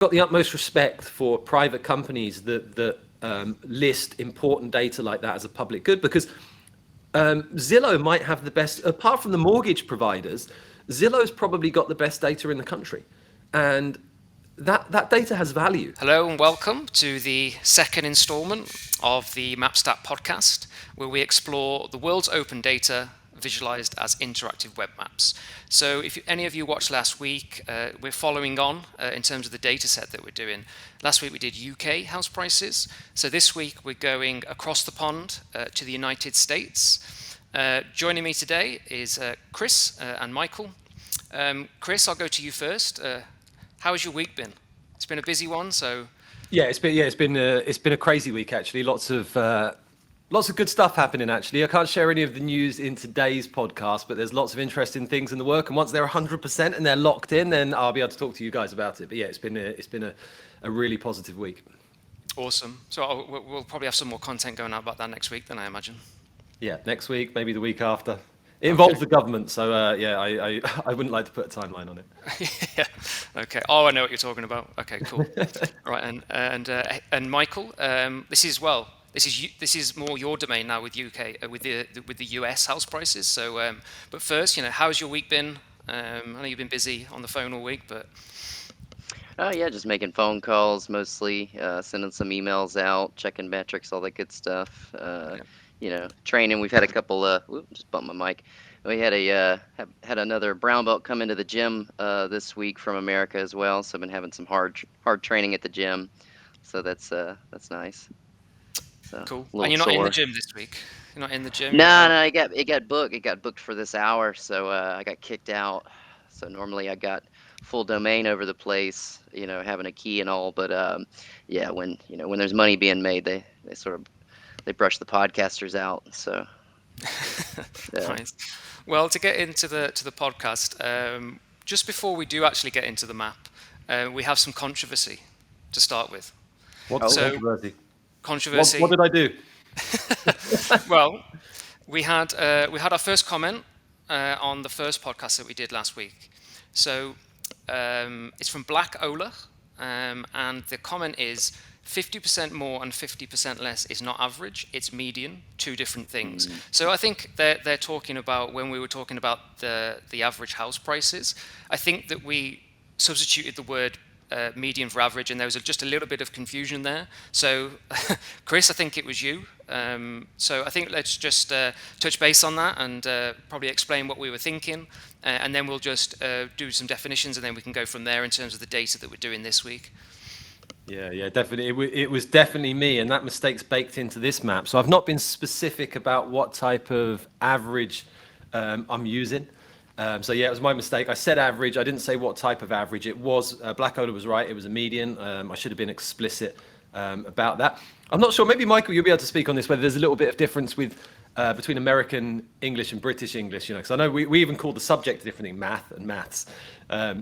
got the utmost respect for private companies that list important data like that as a public good, because Zillow might have the best, apart from the mortgage providers, Zillow's probably got the best data in the country. And that data has value. Hello and welcome to the second installment of the Mapstack podcast, where we explore the world's open data visualized as interactive web maps. So if any of you watched last week, we're following on in terms of the data set that we're doing. Last week we did UK house prices. So this week we're going across the pond to the United States. Joining me today is Chris and Michael. Chris, I'll go to you first. How has your week been? It's been a busy one, so. It's been a crazy week actually. Lots of good stuff happening actually. I can't share any of the news in today's podcast, but there's lots of interesting things in the work. And once they're 100% and they're locked in, then I'll be able to talk to you guys about it. But yeah, it's been a really positive week. Awesome. So we'll probably have some more content going out about that next week, then I imagine. Yeah, next week, maybe the week after. It involves the government, so I wouldn't like to put a timeline on it. Yeah. Okay. Oh, I know what you're talking about. Okay, cool. Right, and Michael, this is more your domain now with UK with the US house prices. So, but first, how's your week been? I know you've been busy on the phone all week, but. Oh yeah, just making phone calls mostly, sending some emails out, checking metrics, all that good stuff. Training. We've had a couple. Just bumped my mic. We had had another brown belt come into the gym this week from America as well. So I've been having some hard training at the gym. So that's nice. So, cool. And you're not in the gym this week. You're not in the gym. No. It got booked. It got booked for this hour. So I got kicked out. So normally I got full domain over the place. Having a key and all. But when there's money being made, they brush the podcasters out. So yeah. Nice. Well, to get into the podcast, just before we do actually get into the map, we have some controversy to start with. Controversy? What did I do? Well, we had our first comment on the first podcast that we did last week. So it's from Black Ola, and the comment is 50% more and 50% less is not average, it's median, two different things. So I think they're talking about, when we were talking about the average house prices, I think that we substituted the word median for average, and there was just a little bit of confusion there. So Chris, I think it was you. So I think let's just touch base on that and probably explain what we were thinking, and then we'll just do some definitions, and then we can go from there in terms of the data that we're doing this week. Yeah, definitely. It was definitely me, and that mistake's baked into this map. So I've not been specific about what type of average I'm using. So yeah, it was my mistake. I said average. I didn't say what type of average it was. Black Ola was right. It was a median. I should have been explicit about that. I'm not sure. Maybe Michael, you'll be able to speak on this. Whether there's a little bit of difference between American English and British English, because I know we even call the subject a different thing, math and maths.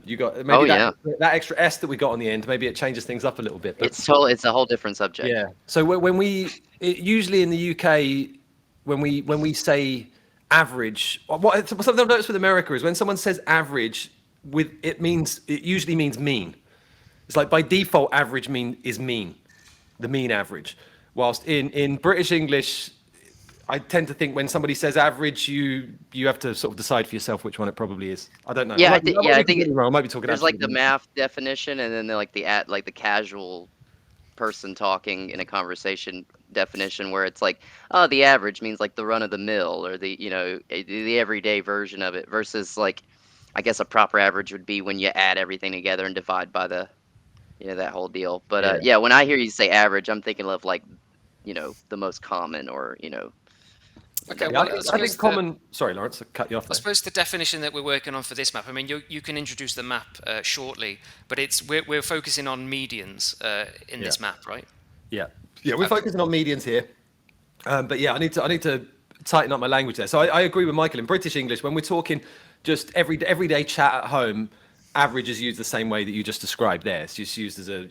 You got maybe that extra S that we got on the end. Maybe it changes things up a little bit. But it's a whole different subject. Yeah. So when usually in the UK, when we say average, something I've noticed with America is when someone says average, it usually means mean. It's like by default average is mean, the mean average. Whilst in British English, I tend to think when somebody says average, you have to sort of decide for yourself which one it probably is. I don't know. I think I might be talking. There's like the math definition, and then the casual person talking in a conversation definition, where it's like, oh, the average means like the run of the mill, or the everyday version of it, versus like, I guess a proper average would be when you add everything together and divide by the, that whole deal. But when I hear you say average, I'm thinking of like, the most common, or Okay, well, I think common. Sorry, Lawrence, I cut you off there. I suppose the definition that we're working on for this map. I mean, you can introduce the map shortly, but we're focusing on medians in this map, right? Yeah, we're focusing on medians here. But yeah, I need to tighten up my language there. So I agree with Michael. In British English, when we're talking just everyday chat at home, average is used the same way that you just described there. It's just used as a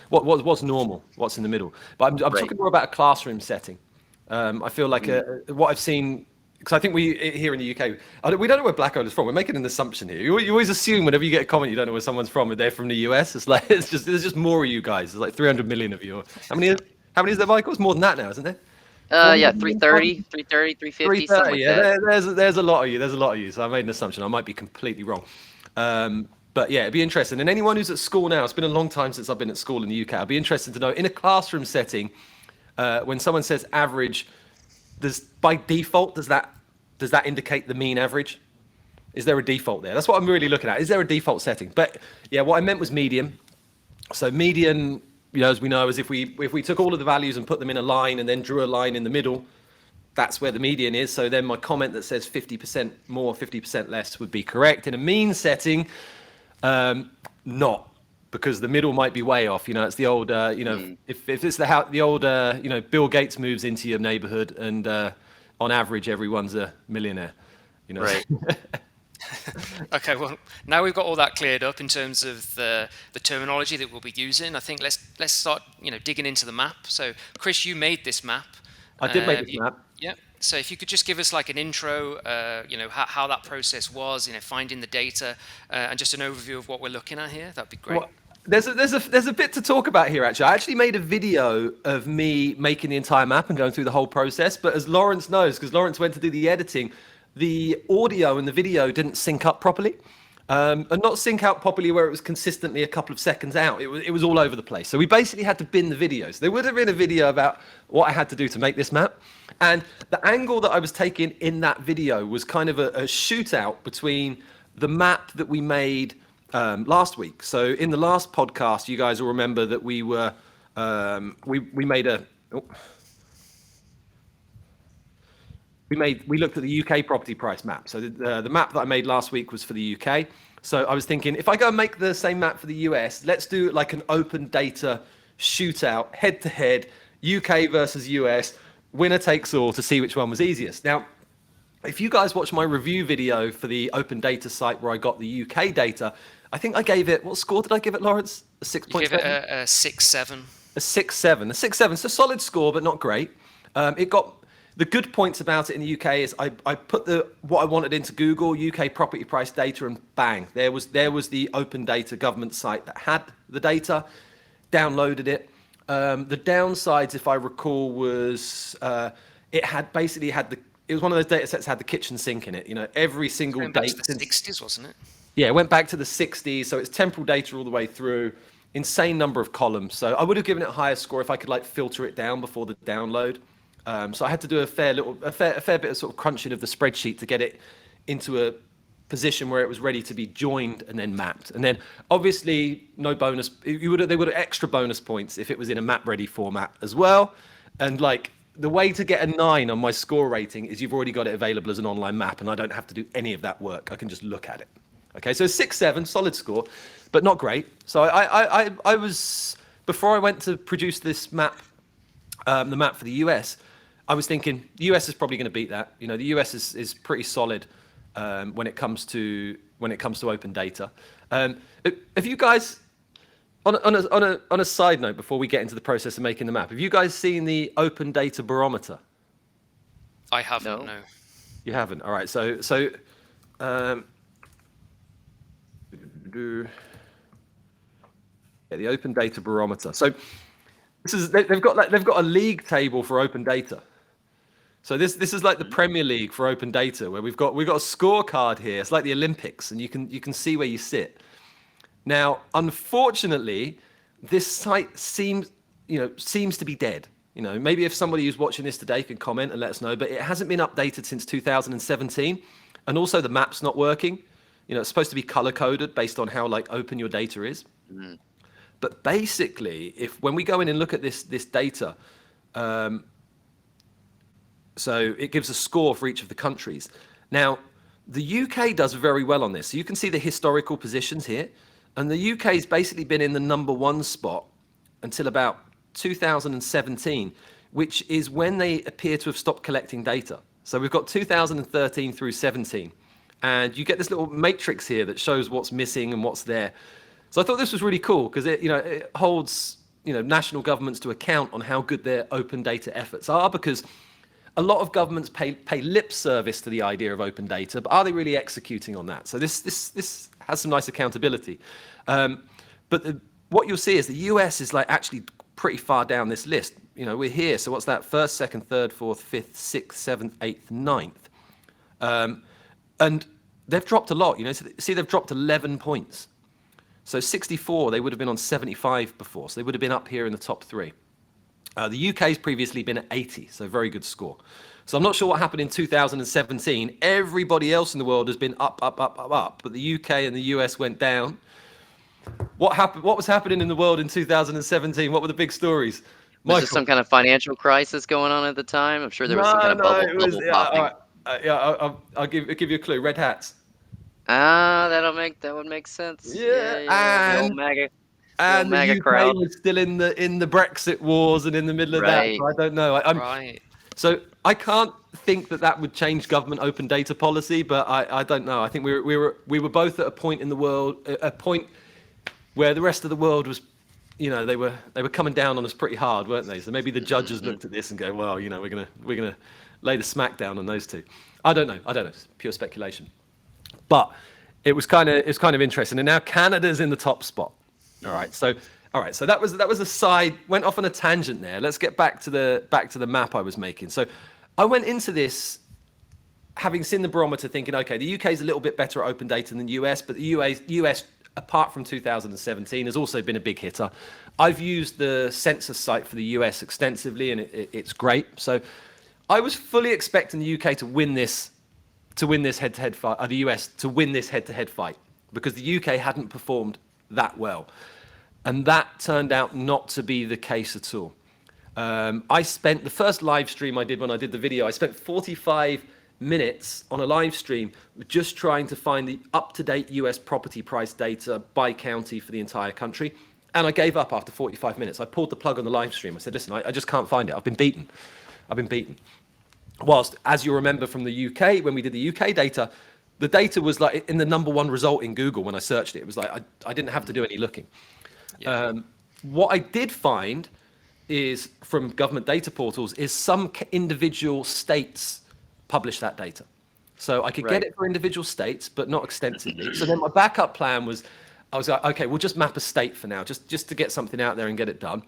what's normal, what's in the middle. But I'm talking more about a classroom setting. I feel like what I've seen because I think we here in the UK, we don't know where Black Ola's from. We're making an assumption here. You always assume whenever you get a comment, you don't know where someone's from, and they're from the US. It's like there's just more of you guys. There's like 300 million of you. How many is there, Michael? It's more than that now, isn't there? Yeah, 330, 350, something like that. There's a lot of you. There's a lot of you. So I made an assumption. I might be completely wrong. But yeah, it'd be interesting. And anyone who's at school now, it's been a long time since I've been at school in the UK. I'd be interested to know, in a classroom setting, when someone says average, by default, does that indicate the mean average? Is there a default there? That's what I'm really looking at. Is there a default setting? But yeah, what I meant was median. So median, as we know, is if we took all of the values and put them in a line and then drew a line in the middle, that's where the median is. So then my comment that says 50% more, 50% less would be correct. In a mean setting, not, because the middle might be way off. It's the old, if it's the old, Bill Gates moves into your neighborhood and on average everyone's a millionaire. Right. Okay, well, now we've got all that cleared up in terms of the terminology that we'll be using. I think let's start, digging into the map. So, Chris, you made this map. I did make this map. Yeah. So if you could just give us like an intro, how that process was, finding the data, and just an overview of what we're looking at here, that'd be great. Well, there's a bit to talk about here, actually. I actually made a video of me making the entire map and going through the whole process. But as Lawrence knows, because Lawrence went to do the editing, the audio and the video didn't sync up properly. And not sync out properly where it was consistently a couple of seconds out. It was all over the place. So we basically had to bin the videos. There would have been a video about what I had to do to make this map. And the angle that I was taking in that video was kind of a shootout between the map that we made last week. So in the last podcast, you guys will remember that we were, we made a, we looked at the UK property price map. So the map that I made last week was for the UK. So I was thinking, if I go and make the same map for the US, let's do like an open data shootout, head to head, UK versus US, winner takes all, to see which one was easiest. Now, if you guys watch my review video for the open data site where I got the UK data, I think I gave it, what score did I give it, Lawrence? A 6.7? You gave it a 6.7. A 6.7. A 6.7. It's a solid score, but not great. It got, the good points about it in the UK is I put what I wanted into Google, UK property price data, and bang, there was the open data government site that had the data, downloaded it. The downsides, if I recall, was it was one of those data sets that had the kitchen sink in it. Every single date. Back to the 60s, wasn't it? Yeah, it went back to the 60s, so it's temporal data all the way through. Insane number of columns. So I would have given it a higher score if I could filter it down before the download. So I had to do a fair bit of sort of crunching of the spreadsheet to get it into a position where it was ready to be joined and then mapped. And then obviously no bonus. They would have extra bonus points if it was in a map ready format as well. And the way to get a 9 on my score rating is you've already got it available as an online map, and I don't have to do any of that work. I can just look at it. Okay, so 6.7, solid score, but not great. So I was, before I went to produce this map, the map for the US, I was thinking the US is probably going to beat that. The US is pretty solid when it comes to open data. Have you guys, on a side note, before we get into the process of making the map, have you guys seen the open data barometer? I haven't. No. You haven't. All right. So the open data barometer. So they've got a league table for open data. So this is like the Premier League for open data, where we've got a scorecard here. It's like the Olympics, and you can see where you sit. Now, unfortunately, this site seems to be dead. Maybe if somebody who's watching this today can comment and let us know, but it hasn't been updated since 2017, and also the map's not working. It's supposed to be color coded based on how open your data is. Mm. But basically, when we go in and look at this data, so it gives a score for each of the countries. Now, the UK does very well on this. So you can see the historical positions here. And the UK's basically been in the number 1 spot until about 2017, which is when they appear to have stopped collecting data. So we've got 2013 through 17. And you get this little matrix here that shows what's missing and what's there. So I thought this was really cool because it holds national governments to account on how good their open data efforts are, because a lot of governments pay lip service to the idea of open data, but are they really executing on that? So this has some nice accountability. But what you'll see is the US is like actually pretty far down this list. You know, we're here. So what's that? First, second, third, fourth, fifth, sixth, seventh, eighth, ninth. And they've dropped a lot. You know, so see, they've dropped 11 points. So 64, they would have been on 75 before. So they would have been up here in the top 3. The UK's previously been at 80, so very good score. So I'm not sure what happened in 2017. Everybody else in the world has been up, but the UK and the US went down. What happened? What was happening in the world in 2017? What were the big stories? Was there some kind of financial crisis going on at the time? I'm sure there was some kind of bubble popping. I'll give you a clue. Red hats. Ah, that would make sense. Yeah. The old MAGA. And the MAGA UK crowd. was still in the Brexit wars and in the middle of Right. that. So I don't know. Right. So I can't think that would change government open data policy, but I don't know. I think we were both at a point in the world, a point where the rest of the world was, you know, they were coming down on us pretty hard, weren't they? So maybe the judges looked at this and go, well, you know, we're gonna lay the smack down on those two. I don't know. It's pure speculation. But it was kind of interesting. And now Canada's in the top spot. All right. So that was a side, went off on a tangent there. Let's get back to the map I was making. So I went into this having seen the barometer thinking, okay, the UK is a little bit better at open data than the US, but the US apart from 2017 has also been a big hitter. I've used the census site for the US extensively and it's great. So I was fully expecting the UK to win this head-to-head fight, the US to win this head-to-head fight, because the UK hadn't performed that well. And that turned out not to be the case at all. I spent the first live stream I did when I did the video, I spent 45 minutes on a live stream just trying to find the up-to-date US property price data by county for the entire country. And I gave up after 45 minutes. I pulled the plug on the live stream. I said, listen, I just can't find it. I've been beaten. Whilst, as you remember from the UK, when we did the UK data, the data was like in the #1 result in Google when I searched it. It was like I didn't have to do any looking. Yeah. What I did find is from government data portals is some individual states publish that data. So I could get it for individual states, but not extensively. So then my backup plan was, I was like, okay, we'll just map a state for now, just to get something out there and get it done.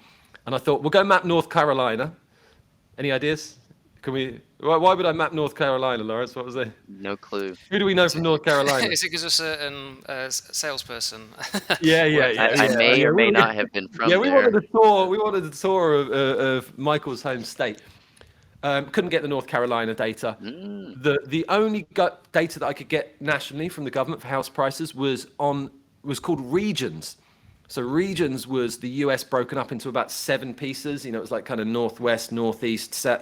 And I thought, we'll go map North Carolina. Any ideas? Why would I map North Carolina, Lawrence? What was it? No clue. Who do we know from North Carolina? Is it because a certain salesperson? Yeah. I may or may not have been from there. We wanted a tour of Michael's home state. Couldn't get the North Carolina data. The only data that I could get nationally from the government for house prices was called regions. So regions was the US broken up into about 7 pieces. You know, it was like kind of northwest, northeast, so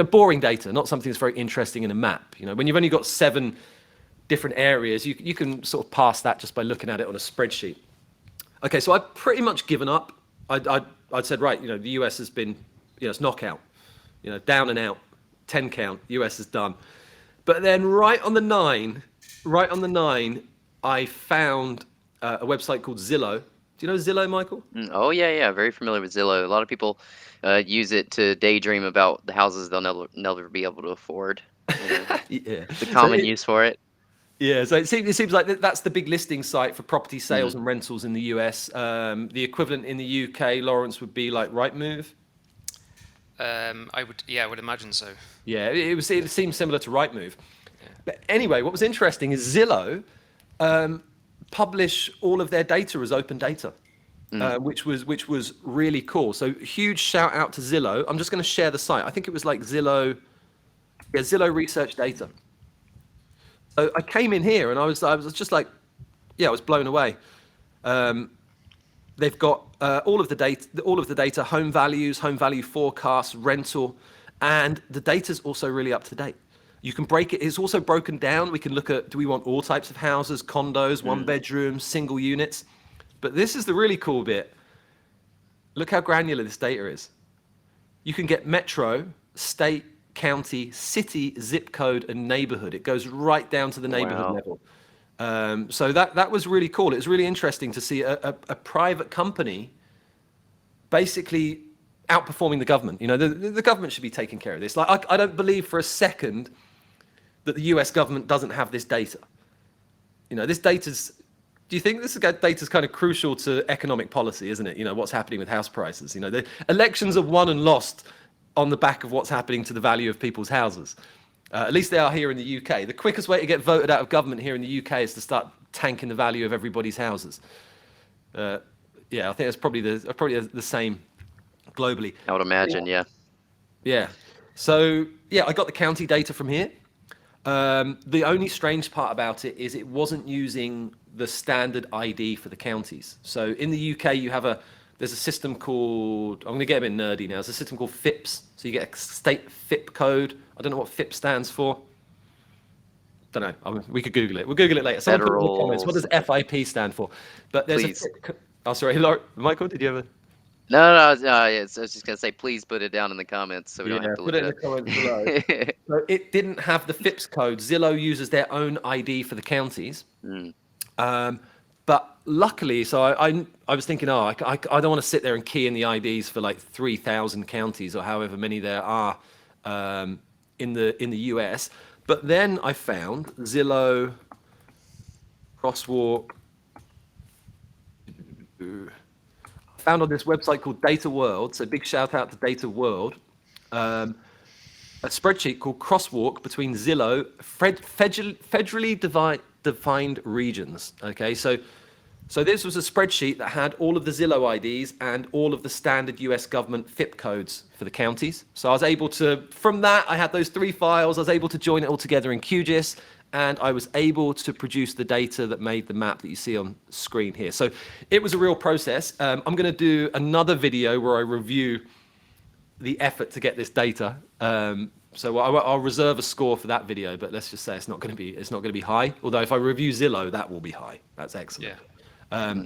boring data, not something that's very interesting in a map. You know, when you've only got 7 different areas, you can sort of pass that just by looking at it on a spreadsheet. Okay, so I've pretty much given up. I'd said, right, you know, the US has been, you know, it's knockout, you know, down and out, 10 count, US is done. But then right on the 9, I found a website called Zillow. Do you know Zillow, Michael? Oh, yeah. Very familiar with Zillow. A lot of people use it to daydream about the houses they'll never be able to afford. You know, Yeah. the common use for it. Yeah, so it seems like that's the big listing site for property sales and rentals in the US. The equivalent in the UK, Lawrence, would be like Rightmove. I would imagine so. Yeah, it seems similar to Rightmove. Yeah. But anyway, what was interesting is Zillow publish all of their data as open data, which was really cool. So huge shout out to Zillow. I'm just going to share the site. I think it was like Zillow Research Data. So I came in here and I was just like, I was blown away. They've got all of the data, home values, home value forecasts, rental, and the data's also really up to date. You can break it. It's also broken down. We can look at, do we want all types of houses, condos, 1 bedrooms, single units? But this is the really cool bit. Look how granular this data is. You can get metro, state, county, city, zip code, and neighborhood. It goes right down to the neighborhood level. So that was really cool. It was really interesting to see a private company basically outperforming the government. You know, the government should be taking care of this. Like, I don't believe for a second that the US government doesn't have this data. You know, this data's, do you think this data's kind of crucial to economic policy, isn't it? You know, what's happening with house prices. You know, the elections are won and lost on the back of what's happening to the value of people's houses. At least they are here in the UK. The quickest way to get voted out of government here in the UK is to start tanking the value of everybody's houses. Yeah, I think that's probably the same globally. I would imagine, yeah. Yeah. So yeah, I got the county data from here. The only strange part about it is it wasn't using the standard ID for the counties. So in the UK, there's a system called, I'm going to get a bit nerdy now. There's a system called FIPS. So you get a state FIP code. I don't know what FIP stands for. Don't know. I mean, we could Google it. We'll Google it later. Someone put in the comments. What does FIP stand for? But there's Please. Oh, sorry, Laura, Michael, did you ever? No, I was just going to say, please put it down in the comments so we don't have to look put it in the comments below. So it didn't have the FIPS code. Zillow uses their own ID for the counties. But luckily, so I was thinking, I don't want to sit there and key in the IDs for like 3,000 counties or however many there are in the US. But then I found Zillow, Crosswalk, found on this website called Data World, so big shout out to Data World, a spreadsheet called Crosswalk between Zillow, federally defined regions. Okay, so this was a spreadsheet that had all of the Zillow IDs and all of the standard US government FIP codes for the counties. So I was able to, from that, I had those 3 files, I was able to join it all together in QGIS, and I was able to produce the data that made the map that you see on screen here. So it was a real process. I'm going to do another video where I review the effort to get this data. So I'll reserve a score for that video, but let's just say it's not going to be high. Although if I review Zillow, that will be high. That's excellent. Yeah.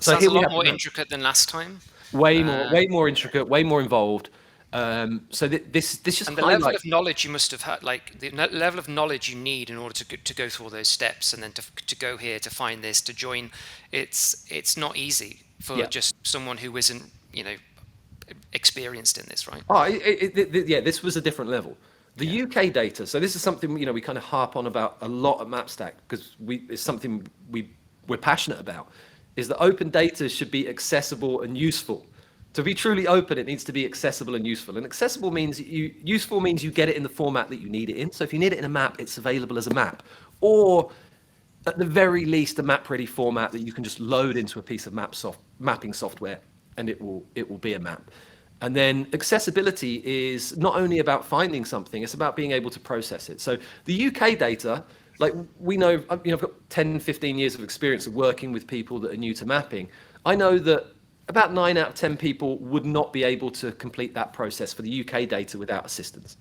So sounds a lot more intricate than last time. Way more intricate, way more involved. So this just and the level of knowledge you must have had, like the level of knowledge you need in order to go through all those steps, and then to go here to find this, to join. It's not easy for just someone who isn't experienced in this, right? This was a different level. The UK data. So this is something we kind of harp on about a lot at Mapstack because it's something we're passionate about. Is that open data should be accessible and useful. To be truly open, it needs to be accessible and useful. And accessible means useful means you get it in the format that you need it in. So if you need it in a map, it's available as a map, or at the very least, a map-ready format that you can just load into a piece of mapping software, and it will be a map. And then accessibility is not only about finding something; it's about being able to process it. So the UK data, like we know, I've got 10, 15 years of experience of working with people that are new to mapping. I know that about 9 out of 10 people would not be able to complete that process for the UK data without assistance.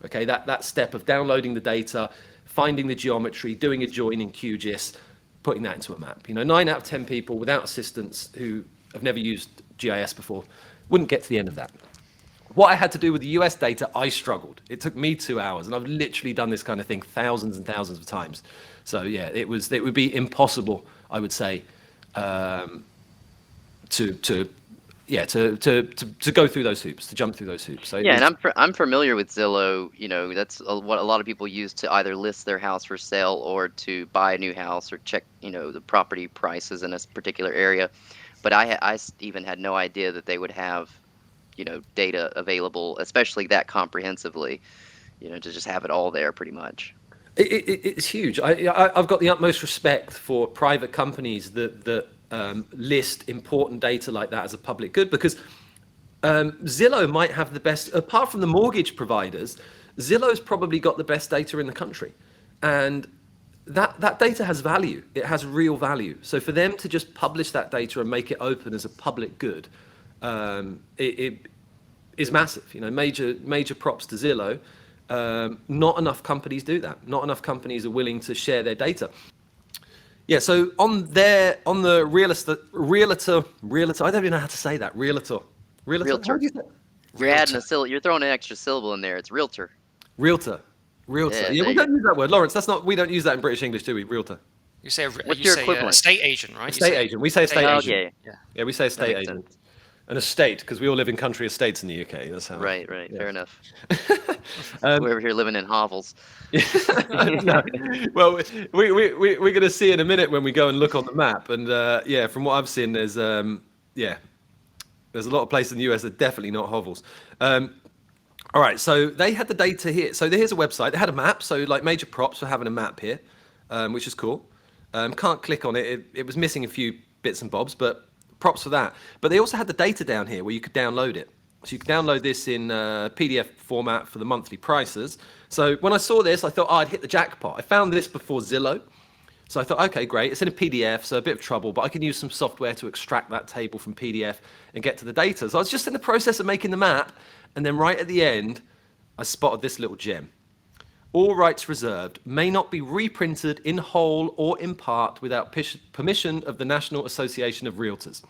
Okay, that step of downloading the data, finding the geometry, doing a join in QGIS, putting that into a map. 9 out of 10 people without assistance who have never used GIS before wouldn't get to the end of that. What I had to do with the US data, I struggled. It took me 2 hours, and I've literally done this kind of thing thousands and thousands of times. So yeah, it would be impossible, I would say, to go through those hoops, to jump through those hoops. So yeah, and I'm familiar with Zillow. That's what a lot of people use to either list their house for sale or to buy a new house or check the property prices in a particular area. But I even had no idea that they would have data available, especially that comprehensively. To just have it all there, pretty much. It's huge. I've got the utmost respect for private companies that list important data like that as a public good, because Zillow might have the best, apart from the mortgage providers, Zillow's probably got the best data in the country, and that data has value. It has real value. So for them to just publish that data and make it open as a public good, it is massive. Major props to Zillow. Not enough companies do that. Not enough companies are willing to share their data. Yeah, so on the realtor, I don't even know how to say that. Realtor. How do you say it? You're throwing an extra syllable in there. It's realtor. Realtor. Yeah, we don't use that word, Lawrence. We don't use that in British English, do we? Realtor. You say what's your equivalent? Estate agent, right? Estate agent. We say estate agent. Okay. Yeah, we say estate agent. an estate, because we all live in country estates in the UK. That's how. Right. Yeah. Fair enough. Um, We're over here living in hovels. no. Well, we're going to see in a minute when we go and look on the map. And yeah, from what I've seen, there's a lot of places in the US that are definitely not hovels. All right, so they had the data here. So here's a website. They had a map. So like major props for having a map here, which is cool. Can't click on it. It was missing a few bits and bobs, but props for that. But they also had the data down here where you could download it. So you can download this in PDF format for the monthly prices. So when I saw this, I thought, I'd hit the jackpot. I found this before Zillow. So I thought, okay, great. It's in a PDF, so a bit of trouble, but I can use some software to extract that table from PDF and get to the data. So I was just in the process of making the map, and then right at the end, I spotted this little gem. All rights reserved, may not be reprinted in whole or in part without permission of the National Association of Realtors.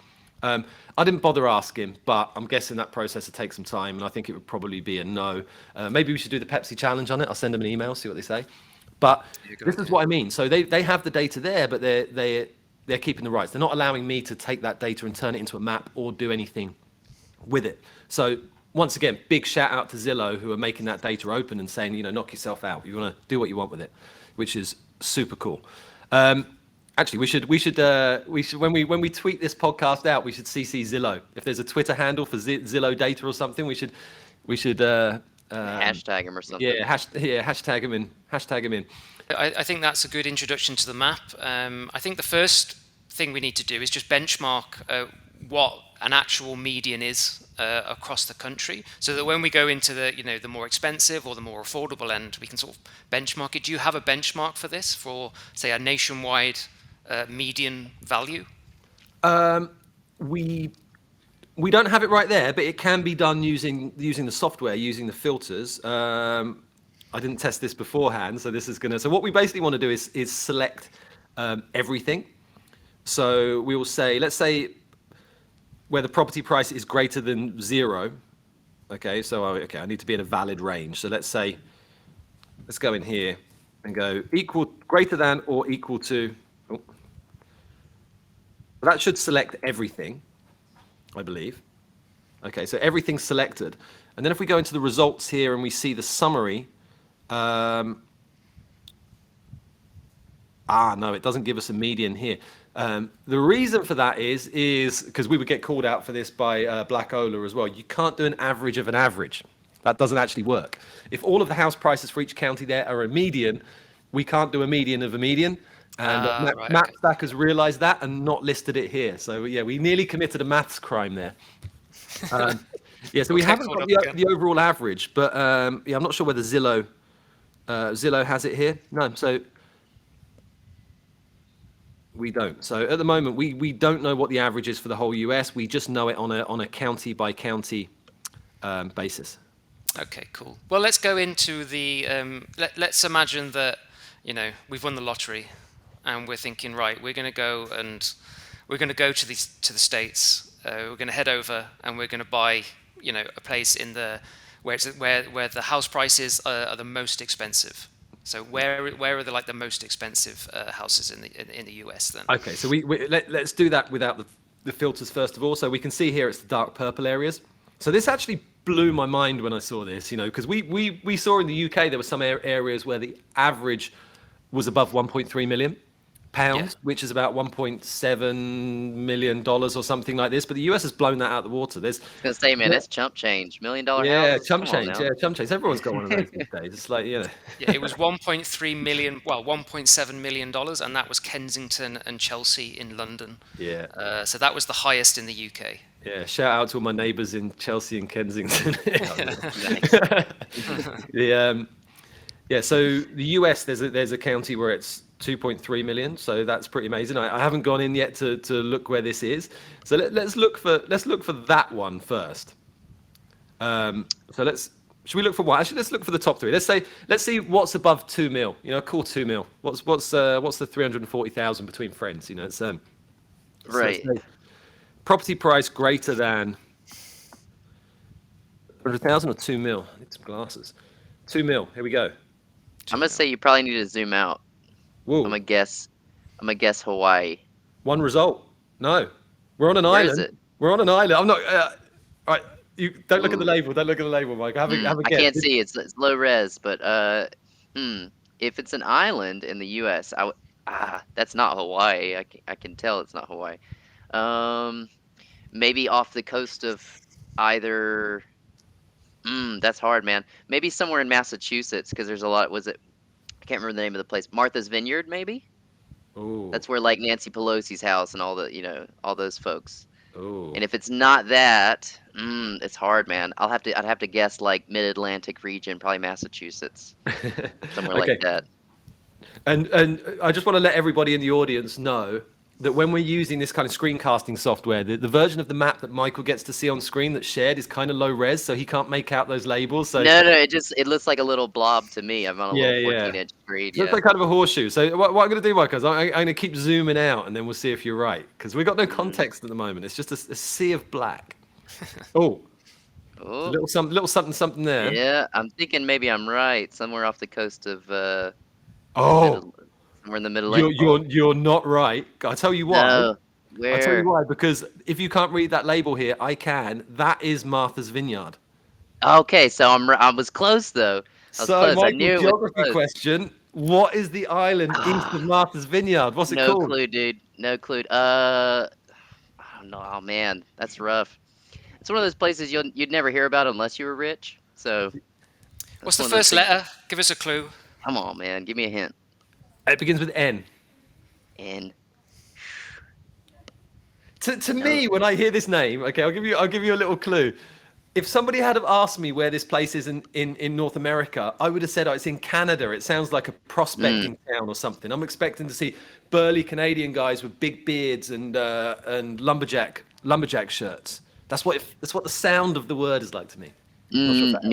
I didn't bother asking, but I'm guessing that process would take some time, and I think it would probably be a no. Maybe we should do the Pepsi challenge on it. I'll send them an email, see what they say. But this is what I mean. So they have the data there, but they're keeping the rights. They're not allowing me to take that data and turn it into a map or do anything with it. So once again, big shout out to Zillow, who are making that data open and saying, knock yourself out. You want to do what you want with it, which is super cool. Actually, we should when we tweet this podcast out, we should CC Zillow. If there's a Twitter handle for Zillow data or something, we should hashtag him or something. Yeah, hashtag him in. Hashtag him in. I think that's a good introduction to the map. I think the first thing we need to do is just benchmark what an actual median is across the country, so that when we go into the more expensive or the more affordable end, we can sort of benchmark it. Do you have a benchmark for this, for say a nationwide median value? We don't have it right there, but it can be done using the software, using the filters. I didn't test this beforehand, so this is gonna. So what we basically want to do is select everything. So we will say, let's say, where the property price is greater than 0. Okay, so I need to be in a valid range. So let's go in here and go greater than or equal to. Oh. That should select everything, I believe. Okay, so everything's selected. And then if we go into the results here and we see the summary, no, it doesn't give us a median here. The reason for that is because we would get called out for this by Black Ola as well. You can't do an average of an average. That doesn't actually work. If all of the house prices for each county there are a median, we can't do a median of a median. And Mapstack has realized that and not listed it here. So yeah, we nearly committed a maths crime there. Yeah, so we haven't got the overall average, but yeah, I'm not sure whether Zillow has it here. No, so we don't. So at the moment, we don't know what the average is for the whole US. We just know it on a county by county basis. Okay, cool. Well, let's go into the. Let's imagine that we've won the lottery, and we're thinking, right, we're going to go to the States. We're going to head over and we're going to buy a place in where the house prices are the most expensive. So where are the most expensive houses in the US then? Okay, so let's do that without the filters first of all. So we can see here it's the dark purple areas. So this actually blew my mind when I saw this, because we saw in the UK there were some areas where the average was above 1.3 million pounds, which is about $1.7 million or something like this. But the US has blown that out of the water. I was gonna say, man, that's chump change. $1 million yeah, houses. chump change. Yeah, chump change. Everyone's got one of those these days. It's like, Yeah, it was 1.3 million, well, $1.7 million, and that was Kensington and Chelsea in London. Yeah. So that was the highest in the UK. Yeah, shout out to all my neighbours in Chelsea and Kensington. Yeah, so the US, there's a county where it's 2.3 million, so that's pretty amazing. I haven't gone in yet to look where this is. So let's look for that one first. Should we look for what? Actually, let's look for the top 3. Let's see what's above 2 mil. Cool 2 mil. What's the 340,000 between friends? It's right. So property price greater than 100,000 or 2 mil. I need some glasses. 2 mil. Here we go. I'm gonna say you probably need to zoom out. Whoa. I'm gonna guess Hawaii. One result. No, we're on an Where island. is it? We're on an island. I'm not. Right. You don't look at the Ooh. label. Don't look at the label, Mike. Have a I guess. can't see. It's low res, but if it's an island in the U.S., that's not Hawaii. I can tell it's not Hawaii. Um, Maybe off the coast of either. That's hard, man. Maybe somewhere in Massachusetts, because there's a lot. Was it? I can't remember the name of the place. Martha's Vineyard, maybe. Oh. That's where like Nancy Pelosi's house and all the all those folks. Oh. And if it's not that, it's hard, man. I'd have to guess like Mid-Atlantic region, probably Massachusetts, somewhere Okay. like that. And I just want to let everybody in the audience know that when we're using this kind of screencasting software, the version of the map that Michael gets to see on screen that's shared is kind of low res, so he can't make out those labels. So No, it looks like a little blob to me. I'm on a Yeah, little yeah. 14-inch screen. It Yeah. looks like kind of a horseshoe. So what I'm going to do, Michael, is I'm going to keep zooming out, and then we'll see if you're right, because we've got no context at the moment. It's just a sea of black. Oh, a Oh, little something there. yeah. I'm thinking maybe I'm right. Somewhere off the coast of Oh, somewhere in the Mid-Atlantic. you're not right. I'll tell you why. No, I'll tell you where? why. Because if you can't read that label here, I can. That is Martha's Vineyard. Okay, so I was close though. I was So, close. I Michael, knew it was geography close. question. What is the island east of Martha's Vineyard? What's it No called? clue, dude. No clue. I don't know. Oh man, that's rough. It's one of those places you'd never hear about unless you were rich. So What's that's the one of those first things. letter? Give us a clue. Come on, man. Give me a hint. It begins with N. And To me, when I hear this name, okay, I'll give you a little clue. If somebody had have asked me where this place is in North America, I would have said, oh, it's in Canada. It sounds like a prospecting town or something. I'm expecting to see burly Canadian guys with big beards and lumberjack shirts. That's what the sound of the word is like to me. Not sure if that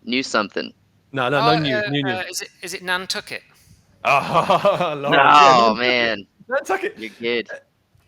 new something. No, new. Is it Nantucket? Oh, Lawrence, No, man. Nantucket. You're good.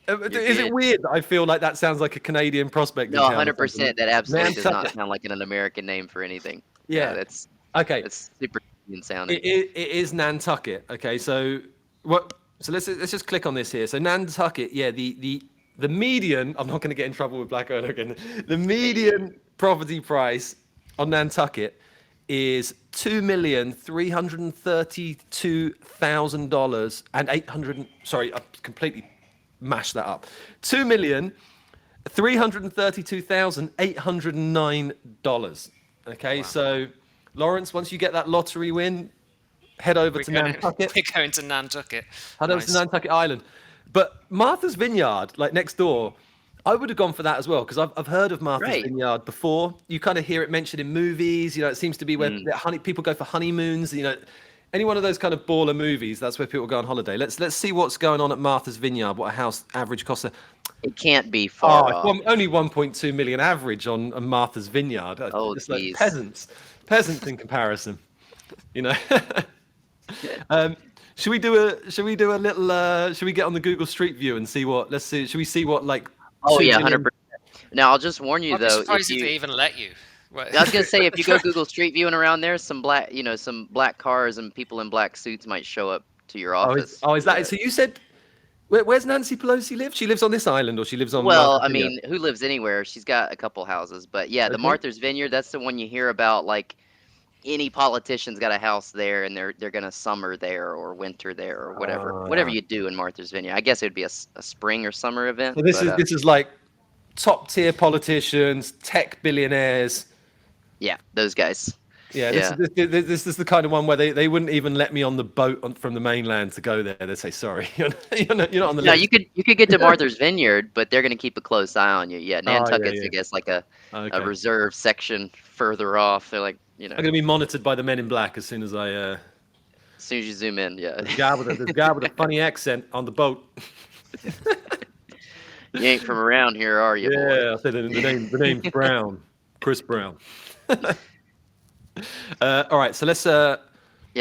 Is it weird that I feel like that sounds like a Canadian prospecting No, town or 100%. something? That absolutely does not Nantucket. sound like an American name for anything. Yeah. That's Okay. super Indian sounding. It is Nantucket. Okay, so what? So let's just click on this here. So Nantucket, yeah, the median. I'm not going to get in trouble with Black Owner again. The median property price on Nantucket is $2,332,000 and 800. Sorry, I completely mashed that up. $2,332,809. Okay, so Lawrence, once you get that lottery win, head over to Nantucket. We're going to Nantucket. Head over to Nantucket Island. But Martha's Vineyard, like next door, I would have gone for that as well, because I've heard of Martha's Right. Vineyard before. You kind of hear it mentioned in movies. You know, it seems to be where people go for honeymoons. You know, any one of those kind of baller movies, that's where people go on holiday. Let's see what's going on at Martha's Vineyard. What a house average costs. It can't be far off. Only 1.2 million average on Martha's Vineyard. Oh, it's like geez. peasants in comparison. You know. Should we do a little? Should we get on the Google Street View and see what? Let's see. Should we see what like? Oh 2 yeah, million 100%. Now I'll just warn you I'd be though. surprised if they even let you. I was gonna say if you go Google Street View and around there, some black cars and people in black suits might show up to your office. Is that it? So you said, where's Nancy Pelosi live? She lives on this island, or she lives on? Well, Martha's I Vineyard? mean, who lives anywhere? She's got a couple houses, but yeah, the Okay. Martha's Vineyard. That's the one you hear about. Like any politician's got a house there, and they're gonna summer there or winter there or whatever you do in Martha's Vineyard. I guess it would be a spring or summer event. So this but, is like top tier politicians, tech billionaires. yeah, those guys. Yeah, Yeah. This is the kind of one where they wouldn't even let me on the boat from the mainland to go there. They'd say, sorry, you're not on the No, list. you could get to Martha's Vineyard, but they're gonna keep a close eye on you. Yeah, Nantucket's yeah. I guess like a Okay. reserve section further off. They're like I'm going to be monitored by the men in black as soon as I. as soon as you zoom in, yeah. The guy with a funny accent on the boat. You ain't from around here, are you? boy? Yeah, I said the name's Brown, Chris Brown. All right, so let's Yeah,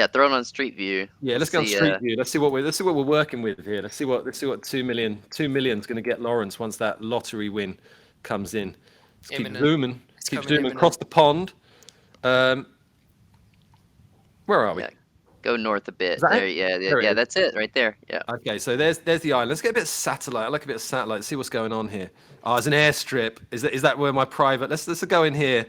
throw it on Street View. let's go on see, Street View. Let's see what we're working with here. Let's see what 2 million's going to get Lawrence once that lottery win comes in. Let's keep Imminent. zooming. It's Keep coming zooming imminent. across the pond. Where are we? Yeah. Go north a bit. Is that There, it? yeah, There it yeah, is. that's it right there. Yeah. Okay, so there's the island. Let's get a bit of satellite. I like a bit of satellite. See what's going on here. Oh, there's an airstrip. Is that where my private? Let's go in here.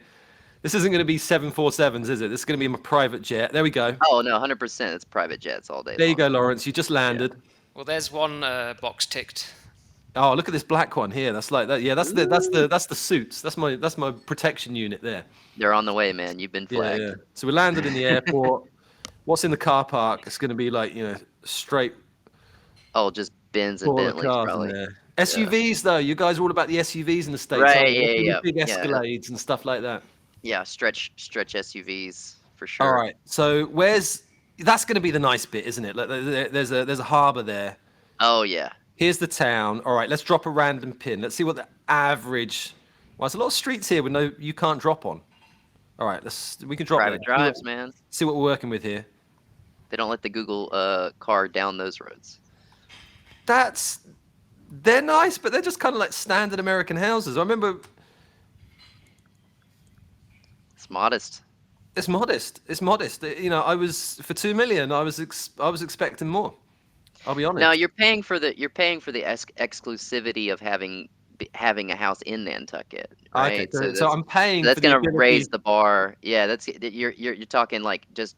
This isn't going to be 747s, is it? This is going to be my private jet. There we go. Oh no, 100%. It's private jets all day There you long. go, Lawrence. You just landed. Well, there's one box ticked. Oh, look at this black one here. That's like that. Yeah, that's the suits. That's my protection unit there. They're on the way, man. You've been Yeah, flagged. yeah. So we landed in the airport. What's in the car park? It's going to be like straight Oh, just Benz and full of Bentleys cars in probably. there. SUVs though. You guys are all about the SUVs in the States. Right, aren't you? yeah, Look at yeah, these big yeah. Escalades and stuff like that. Yeah, stretch SUVs for sure. All right. So that's going to be the nice bit, isn't it? Like, there's a harbor there. Oh yeah. Here's the town. All right, let's drop a random pin. Let's see what the average. Well, there's a lot of streets here with you can't drop on. All right, we can drop Private there. drives, man. See what we're working with here. They don't let the Google car down those roads. They're nice, but they're just kind of like standard American houses. I remember It's modest. it's modest. It's modest. I was for 2 million. I was expecting more. I'll be honest. Now you're paying for the exclusivity of having a house in Nantucket, right? Okay, so I'm paying. That's for the gonna ability- raise the bar. Yeah, that's you're talking like just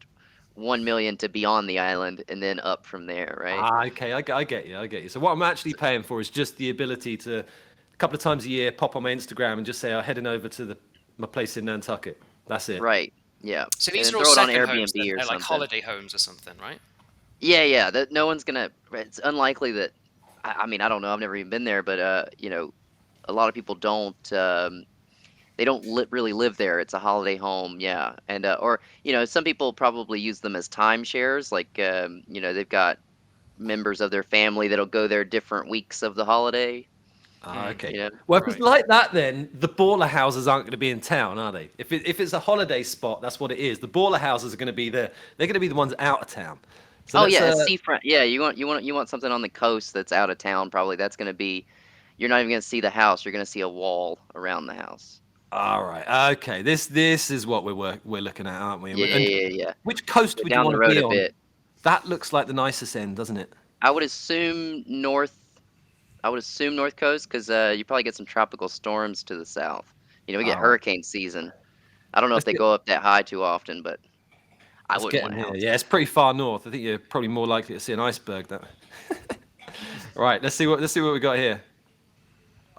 1 million to be on the island and then up from there, right? Okay, I get you. So what I'm actually paying for is just the ability to, a couple of times a year, pop on my Instagram and just say I'm heading over to my place in Nantucket. That's it. Right. Yeah. So And these then are all throw it on second homes. Airbnb Then. or They're like something. holiday homes or something, right? Yeah, yeah. That no one's gonna. It's unlikely that. I mean, I don't know. I've never even been there, but a lot of people don't. They don't really live there. It's a holiday home, yeah. And or some people probably use them as timeshares. Like they've got members of their family that'll go there different weeks of the holiday. Okay. Yeah. Well, if it's like that, then the baller houses aren't going to be in town, are they? If it's a holiday spot, that's what it is. The baller houses are going to be there. They're going to be the ones out of town. So Oh yeah, seafront. Yeah, you want something on the coast that's out of town. Probably that's going to be. You're not even going to see the house. You're going to see a wall around the house. All right. Okay. This is what we're looking at, aren't we? Yeah, And yeah. Which coast Go would you down want the to road be a on? bit. That looks like the nicest end, doesn't it? I would assume north coast because you probably get some tropical storms to the south. We get Oh. hurricane season. I don't know if they go up that high too often, but I Let's wouldn't get in want here. a house. Yeah, it's pretty far north. I think you're probably more likely to see an iceberg. That. Right. Let's see what we got here.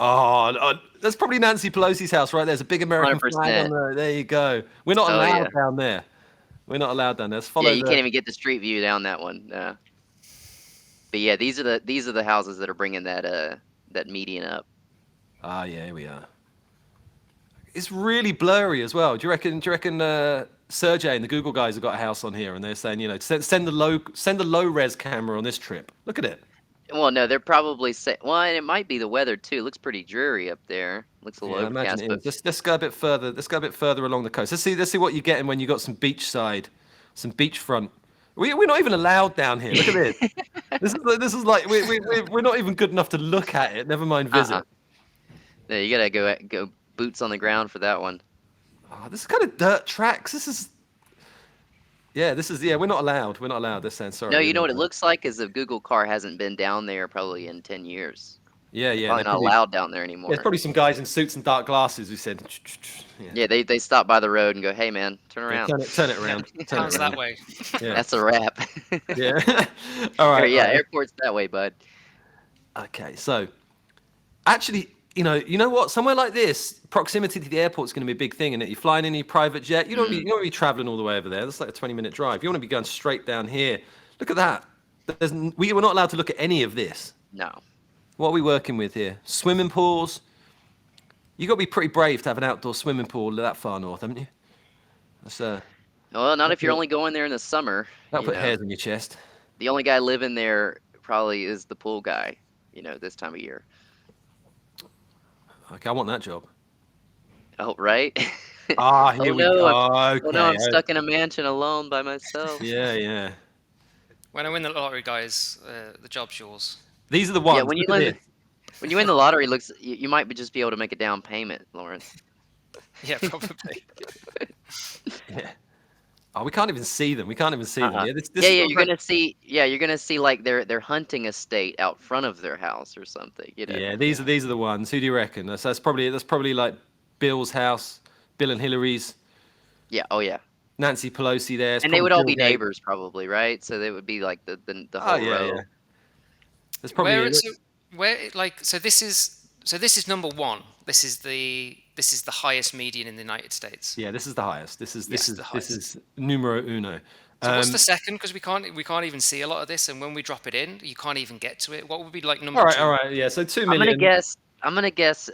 Oh, that's probably Nancy Pelosi's house right there. There's a big American flag 100%. on there. There you go. We're not Oh, allowed yeah. down there. We're not allowed down there. Let's follow Yeah, you can't even get the street view down that one. But yeah, these are the houses that are bringing that median up. Ah, yeah, here we are. It's really blurry as well. Do you reckon Sergey and the Google guys have got a house on here and they're saying, send the low res camera on this trip. Look at it. Well, no, they're probably well, and it might be the weather too. It looks pretty dreary up there. Looks a little Yeah, I overcast, imagine it but is. Let's go a bit further. Let's go a bit further along the coast. Let's see what you're getting when you got some beachside, some beachfront. We're not even allowed down here. Look at this. This is like we're not even good enough to look at it. Never mind visit. No, you gotta go boots on the ground for that one. Oh, this is kind of dirt tracks. We're not allowed. We're not allowed. They're saying sorry. No, you know what it looks like is a Google car hasn't been down there probably in 10 years. Yeah. Probably not allowed down there anymore. There's probably some guys in suits and dark glasses who said, Yeah, they stop by the road and go, "Hey, man, turn around." turn it around. Turn Hands it around. that way. Yeah. That's a wrap. Yeah. All right. Yeah, all right. airport's that way, bud. Okay, so actually, you know what? Somewhere like this, proximity to the airport is going to be a big thing, and you're flying in your private jet. You don't want to be traveling all the way over there. That's like a 20-minute drive. You want to be going straight down here. Look at that. We're not allowed to look at any of this. No. What are we working with here? Swimming pools. You got to be pretty brave to have an outdoor swimming pool that far north, haven't you? That's Well, not if you're only going there in the summer. that'll you put know. hairs on your chest. The only guy living there probably is the pool guy, this time of year. Okay, I want that job. Oh, right? Ah, here Oh, we no, go. Oh Okay. no, I'm stuck in a mansion alone by myself. Yeah. When I win the lottery, guys, the job's yours. These are the ones. Yeah, when you Look at win the lottery, you might just be able to make a down payment, Lawrence. Yeah, probably. this. Yeah. Oh, we can't even see them. We can't even see them. Uh-huh. Yeah, this Yeah, is yeah, not very- you're gonna see like their hunting estate out front of their house or something, you know. Yeah, these are the ones. Who do you reckon? That's probably like Bill's house, Bill and Hillary's, Yeah, oh yeah. Nancy Pelosi there. It's And they probably would all Bill be Gates. neighbors probably, right? So they would be like the Oh whole yeah, yeah. row. There's Where probably it's where like so this is number one. This is the highest median in the United States. yeah. This is the highest. Yes, the This highest. is numero uno. So what's the second? Because we can't even see a lot of this, and when we drop it in, you can't even get to it. What would be like number two? All right. Yeah, so 2 I'm gonna million. guess. I'm gonna guess.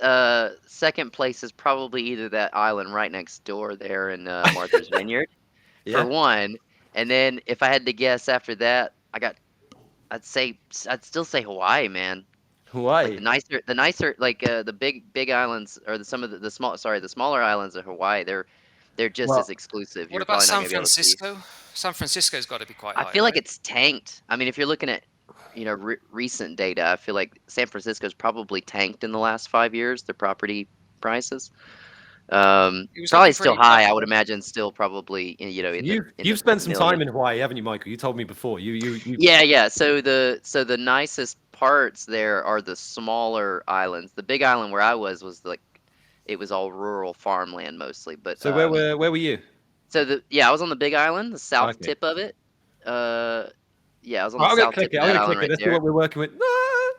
Second place is probably either that island right next door there in Martha's Vineyard, Yeah, for one. And then if I had to guess after that, I'd still say Hawaii, man. Like Hawaii. the nicer, like the big islands or some of the smaller islands of Hawaii. They're just Well, as exclusive. What You're about probably not San gonna be able to see. Francisco? San Francisco's got to be quite I high, feel like right? it's tanked. I mean, if you're looking at, recent data, I feel like San Francisco's probably tanked in the last 5 years, their property prices. It was Probably looking still pretty high. bad. I would imagine still probably, in You've the spent some time millions. in Hawaii, haven't you, Michael? You told me before. You. Yeah, yeah. So the nicest parts there are the smaller islands. The big island where I was like, it was all rural farmland mostly. But So where were you? I was on the big island, the south Okay. tip of it. Yeah, I was on Right, the I'm gonna south click tip it. of I'm that gonna island click it. right Let's see there. what we're working with. Ah!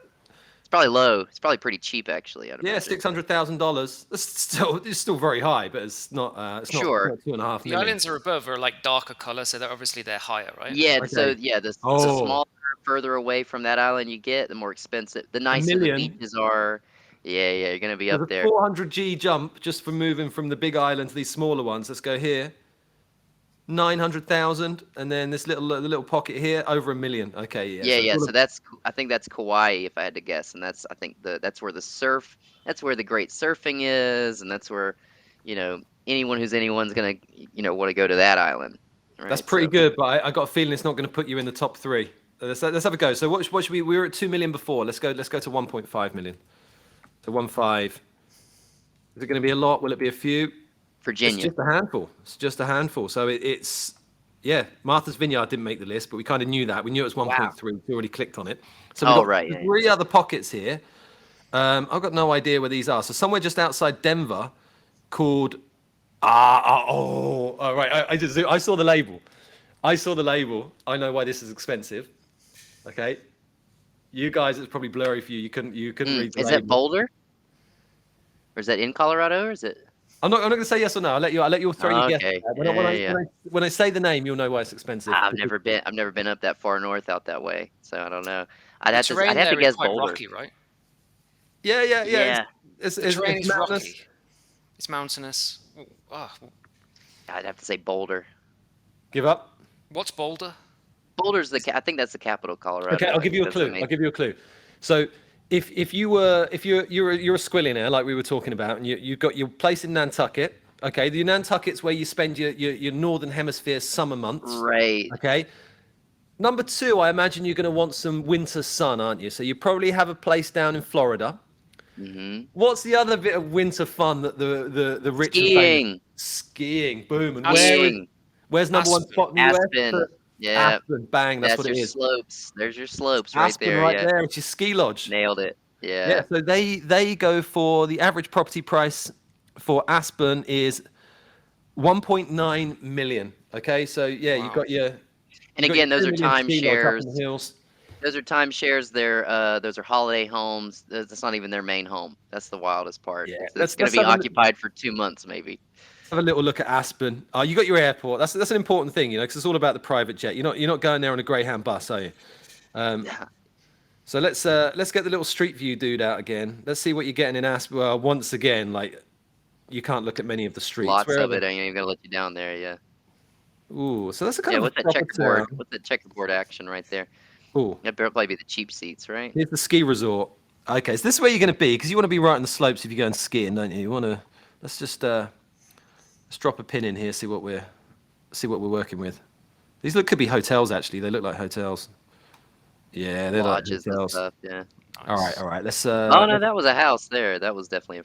It's probably low. It's probably pretty cheap actually, I'd Yeah, imagine. $600,000. It's still very high, but it's not Sure. 2.5 The million. islands are above are like darker color, so they're higher, right? Yeah, so Okay. yeah, the Oh, smaller, further away from that island you get, the more expensive, the a nicer the million. beaches are. Yeah, yeah, you're gonna be There's up a there. 400G jump just from moving from the big island to these smaller ones. Let's go here. 900,000, and then the little pocket here over a million. Okay, yeah. Yeah, So it's yeah. all So I think that's Kauai if I had to guess, and I think that's where that's where the great surfing is, and that's where, anyone's gonna, want to go to that island, that's right? pretty So good, but I got a feeling it's not going to put you in the top three. Let's have a go. So what should we were at 2 million before. Let's go to 1.5 million. So 1.5. Is it going to be a lot? Will it be a few? It's Virginia. just a handful. It's just a handful. So it's yeah. Martha's Vineyard didn't make the list, but we kind of knew that. We knew it was 1.3. We already clicked on it. So we've Oh, got right. Yeah, three other pockets here. I've got no idea where these are. So somewhere just outside Denver, called all right. I saw the label. I saw the label. I know why this is expensive. Okay, you guys, it's probably blurry for you. You couldn't read the Is label. that Boulder? Or is that in Colorado? Or is it? I'm not going to say yes or no. I'll let you throw your guess. Okay. When I say the name, you'll know why it's expensive. I've never been up that far north out that way, so I don't know. The I'd terrain have to there is guess quite Boulder. rocky, right? Yeah. Yeah, It's The terrain is mountainous. rocky. It's mountainous. Oh, I'd have to say Boulder. Give up. what's Boulder? Boulder's I think that's the capital of Colorado. Okay, I'll I give think you a that's the clue. main- I'll give you a clue. So if you're a squillionaire like we were talking about, and you've got your place in Nantucket. Okay, the Nantucket's where you spend your northern hemisphere summer months. Right. Okay. Number two, I imagine you're going to want some winter sun, aren't you? So you probably have a place down in Florida. Mm-hmm. What's the other bit of winter fun that the rich Skiing. and famous? Skiing. Boom. And Skiing. where's number one Aspen. spot in the US? Aspen. Yeah. Aspen. Bang. That's what your it is. slopes. There's your slopes right Aspen there. right Yeah. there. It's your ski lodge. Nailed it. Yeah. Yeah. So they go for the average property price for Aspen is 1.9 million. Okay. So yeah, Wow. you've got your. And you've got again, your those are 2 million ski lodge up in timeshares. the hills. Those are timeshares. Those are holiday homes. That's not even their main home. That's the wildest part. Yeah. It's Let's going to be have a- occupied for 2 months, maybe. Have a little look at Aspen. You got your airport. That's an important thing, because it's all about the private jet. You're not going there on a Greyhound bus, are you? Yeah. So let's get the little street view dude out again. Let's see what you're getting in Aspen. Well, once again, like you can't look at many of the streets. Lots Where are of it. the- I ain't even going to let you down there. Yeah. Ooh, so that's a kind Yeah. of What's a that proper checkerboard? town. What's that checkerboard action right there? Ooh, That'd probably be the cheap seats, right? here's the ski resort. Okay, so this is where you're going to be because you want to be right on the slopes if you're going skiing, don't you? You want to. Let's just let's drop a pin in here. See what we're working with. These could be hotels actually. They look like hotels. Yeah, they're like Lodges and hotels. stuff. Yeah. All right. Let's. Oh no, that was a house there. That was definitely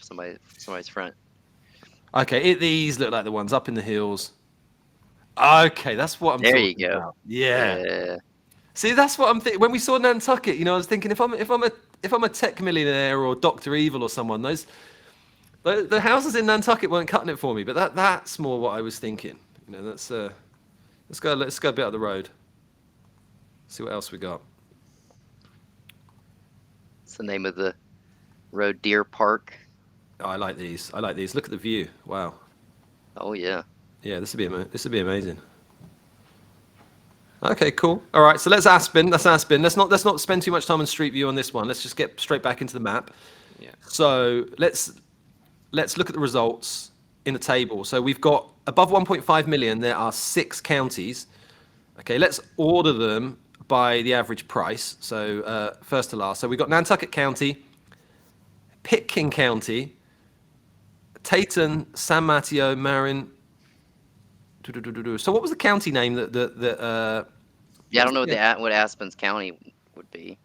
somebody's front. Okay, these look like the ones up in the hills. Okay, that's what I'm There you talking go. about. Yeah. Yeah. See, that's what I'm thinking. When we saw Nantucket, I was thinking if I'm a tech millionaire or Dr. Evil or someone, the houses in Nantucket weren't cutting it for me. But that's more what I was thinking. That's let's go a bit up the road. See what else we got. It's the name of the road, Deer Park. Oh, I like these. Look at the view. Wow. Oh yeah. Yeah, this would be amazing. Okay, cool. All right, so let's Aspen. Let's not spend too much time on Street View on this one. Let's just get straight back into the map. Yeah. So let's look at the results in the table. So we've got above 1.5 million. There are 6 counties. Okay, let's order them by the average price. So first to last. So we've got Nantucket County, Pitkin County, Tatum, San Mateo, Marin. So what was the county name that Yeah, I don't know what Aspen's County would be.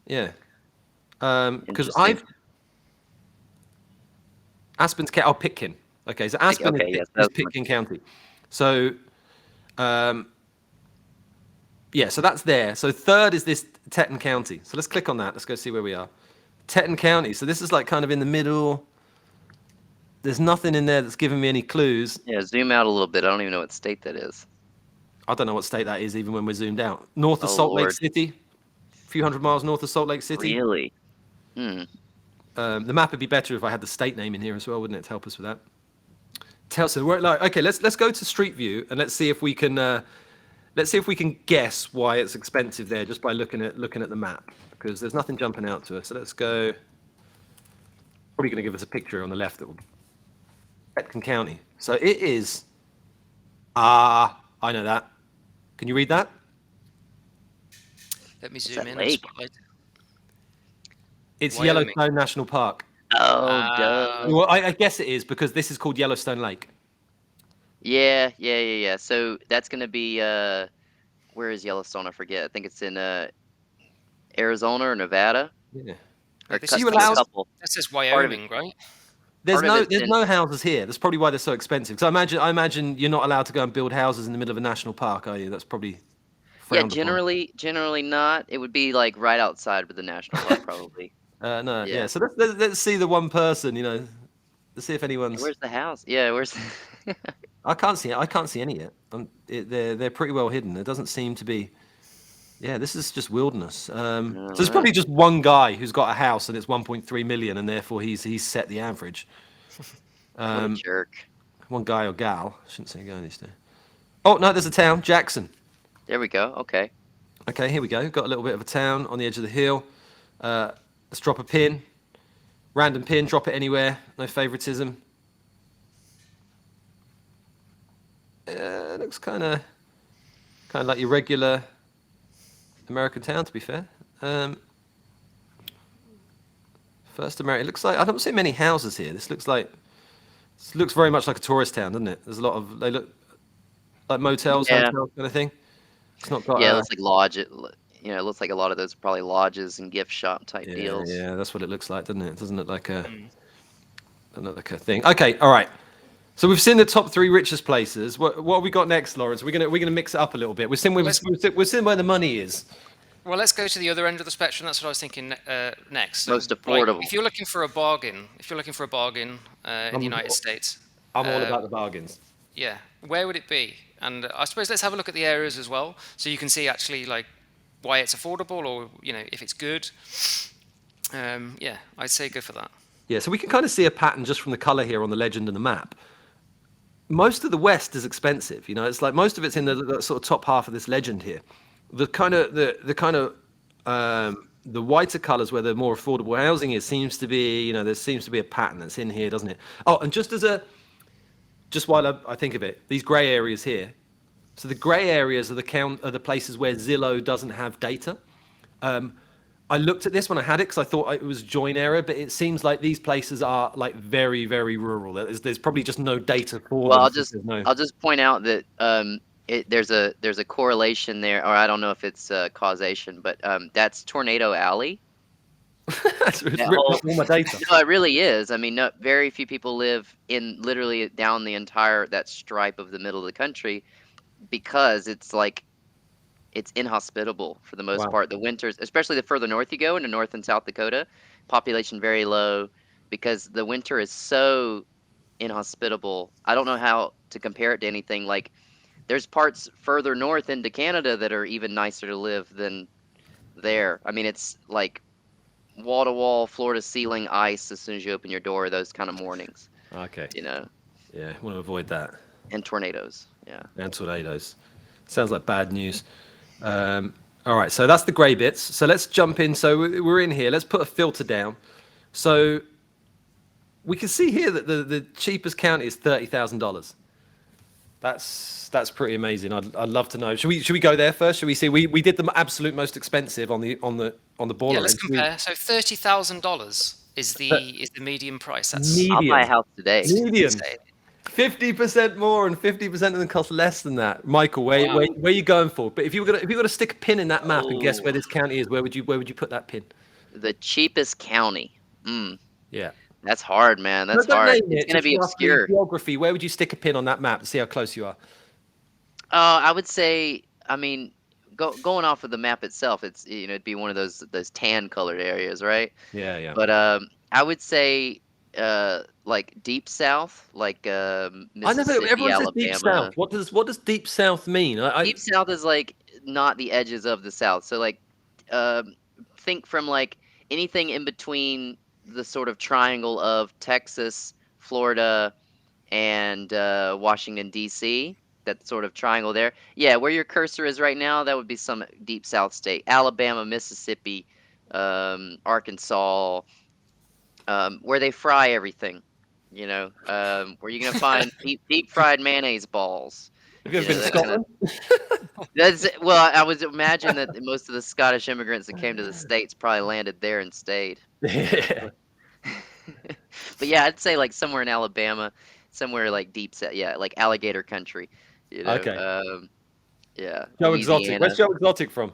Yeah. Because Interesting. Aspen's County. Oh, Pitkin. Okay, so Aspen Okay, is, yes, is that's Pitkin County. So, yeah, so that's there. So third is this Teton County. So let's click on that. Let's go see where we are. Teton County. So this is like kind of in the middle. There's nothing in there that's giving me any clues. Yeah, zoom out a little bit. I don't even know what state that is. I don't know what state that is, even when we're zoomed out. North of Salt Lake City. A few hundred miles north of Salt Lake City. Really? The map would be better if I had the state name in here as well, wouldn't it? To help us with that. So we're like, okay, let's go to Street View and let's see if we can guess why it's expensive there just by looking at the map, because there's nothing jumping out to us. So let's go. Probably going to give us a picture on the left that will. Pitkin County. So it is. I know that. Can you read that? Let me zoom in. Lake? It's Wyoming. Yellowstone National Park. Oh, duh. Well, I guess it is because this is called Yellowstone Lake. Yeah. So that's gonna be where is Yellowstone? I forget. I think it's in Arizona or Nevada. Yeah. Or This So is you allow- couple. That says Wyoming, right? There's Part of it's no houses here. That's probably why they're so expensive. So I imagine you're not allowed to go and build houses in the middle of a national park, are you? That's probably Yeah, frowned upon. generally not. It would be like right outside of the national park, probably. No, Yeah. So let's see the one person. Let's see if anyone's. Where's the house? Yeah, where's? I can't see any yet. They're pretty well hidden. There doesn't seem to be. Yeah, this is just wilderness. So there's probably just one guy who's got a house and it's 1.3 million, and therefore he's set the average. What a jerk. One guy or gal. I shouldn't say guy these days. Oh no, there's a town, Jackson. There we go. Okay. Okay, here we go. Got a little bit of a town on the edge of the hill. Let's drop a pin. Random pin, drop it anywhere. No favoritism. Looks kind of like your regular American town, to be fair. First American. It looks like I don't see many houses here. This looks very much like a tourist town, doesn't it? There's a lot of they look like motels, Yeah. hotels kind of thing. It's not got. Yeah, it looks like lodge. It looks like a lot of those are probably lodges and gift shop type deals. Yeah, that's what it looks like, doesn't it? It doesn't look like a thing. Okay, all right. So we've seen the top 3 richest places. What have we got next, Lawrence? We're gonna mix it up a little bit. We're seeing where the money is. Well, let's go to the other end of the spectrum. That's what I was thinking next. So, Most like, affordable. if you're looking for a bargain, in the United States, I'm all about the bargains. yeah, where would it be? And I suppose let's have a look at the areas as well, so you can see actually like why it's affordable, or if it's good. Yeah, I'd say go for that. Yeah, so we can kind of see a pattern just from the color here on the legend and the map. Most of the West is expensive. It's like most of it's in the sort of top half of this legend here. The whiter colors where the more affordable housing is seems to be, there seems to be a pattern that's in here, doesn't it? Oh, and just while I think of it, these gray areas here. So the gray areas are the places where Zillow doesn't have data. I looked at this when I had it because I thought it was join error, but it seems like these places are like very, very rural. There's probably just no data for Well, them. I'll just point out that there's a correlation there, or I don't know if it's causation, but that's Tornado Alley. It's ripped off all my data. No, it really is. I mean, very few people live in literally down the entire that stripe of the middle of the country. because it's inhospitable for the most Wow. part. The winters, especially the further north you go into North and South Dakota, population very low because the winter is so inhospitable. I don't know how to compare it to anything. Like there's parts further north into Canada that are even nicer to live than there. I mean, it's like wall to wall, floor to ceiling ice as soon as you open your door. Those kind of mornings, Okay. you know, Yeah, want to avoid that. and tornadoes. Yeah. And tornadoes. Sounds like bad news. All right, so that's the grey bits. So let's jump in. So we're in here. Let's put a filter down. So we can see here that the cheapest county is $30,000. That's pretty amazing. I'd love to know. Should we go there first? Should we see? We did the absolute most expensive on the border. Yeah, let's compare. So $30,000 is the median price. That's I'll buy a Median. house today. Median. insane. 50% more and 50% of them cost less than that. Michael, where Wow. are you going for? But if you were gonna stick a pin in that map and guess where Oh. this county is, where would you put that pin? The cheapest county. Yeah. That's hard, man. That's Don't hard. name It's it, gonna just be roughly obscure. geography. Where would you stick a pin on that map to see how close you are? I would say, I mean, going off of the map itself, it's it'd be one of those tan colored areas, right? Yeah, yeah. But I would say like deep south, like I know, Mississippi, but everyone says Alabama. deep south. What does deep south mean? Deep south is like not the edges of the south. So like think from like anything in between the sort of triangle of Texas, Florida, and Washington D.C. That sort of triangle there. Yeah, where your cursor is right now, that would be some deep south state. Alabama, Mississippi, Arkansas, where they fry everything. Where you're gonna find deep fried mayonnaise balls. Have you ever been to that kinda- Scotland? well, I would imagine that most of the Scottish immigrants that came to the States probably landed there and stayed. Yeah. But yeah, I'd say like somewhere in Alabama, somewhere like deep south, yeah, like alligator country. Okay. Yeah. Joe Exotic. Louisiana. Where's Joe Exotic from?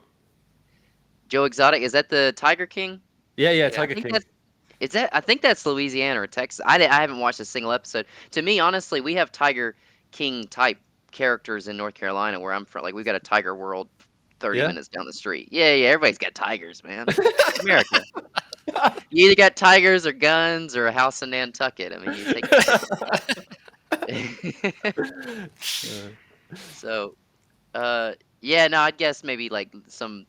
Joe Exotic, is that the Tiger King? Yeah, Yeah. Tiger I think King. I think that's Louisiana or Texas. I haven't watched a single episode. To me, honestly, we have Tiger King type characters in North Carolina where I'm from. Like we've got a Tiger World 30 Yeah? minutes down the street. Yeah, everybody's got tigers, man. It's America. You either got tigers or guns or a house in Nantucket. I mean, you take. So, yeah, no, I'd guess maybe like some,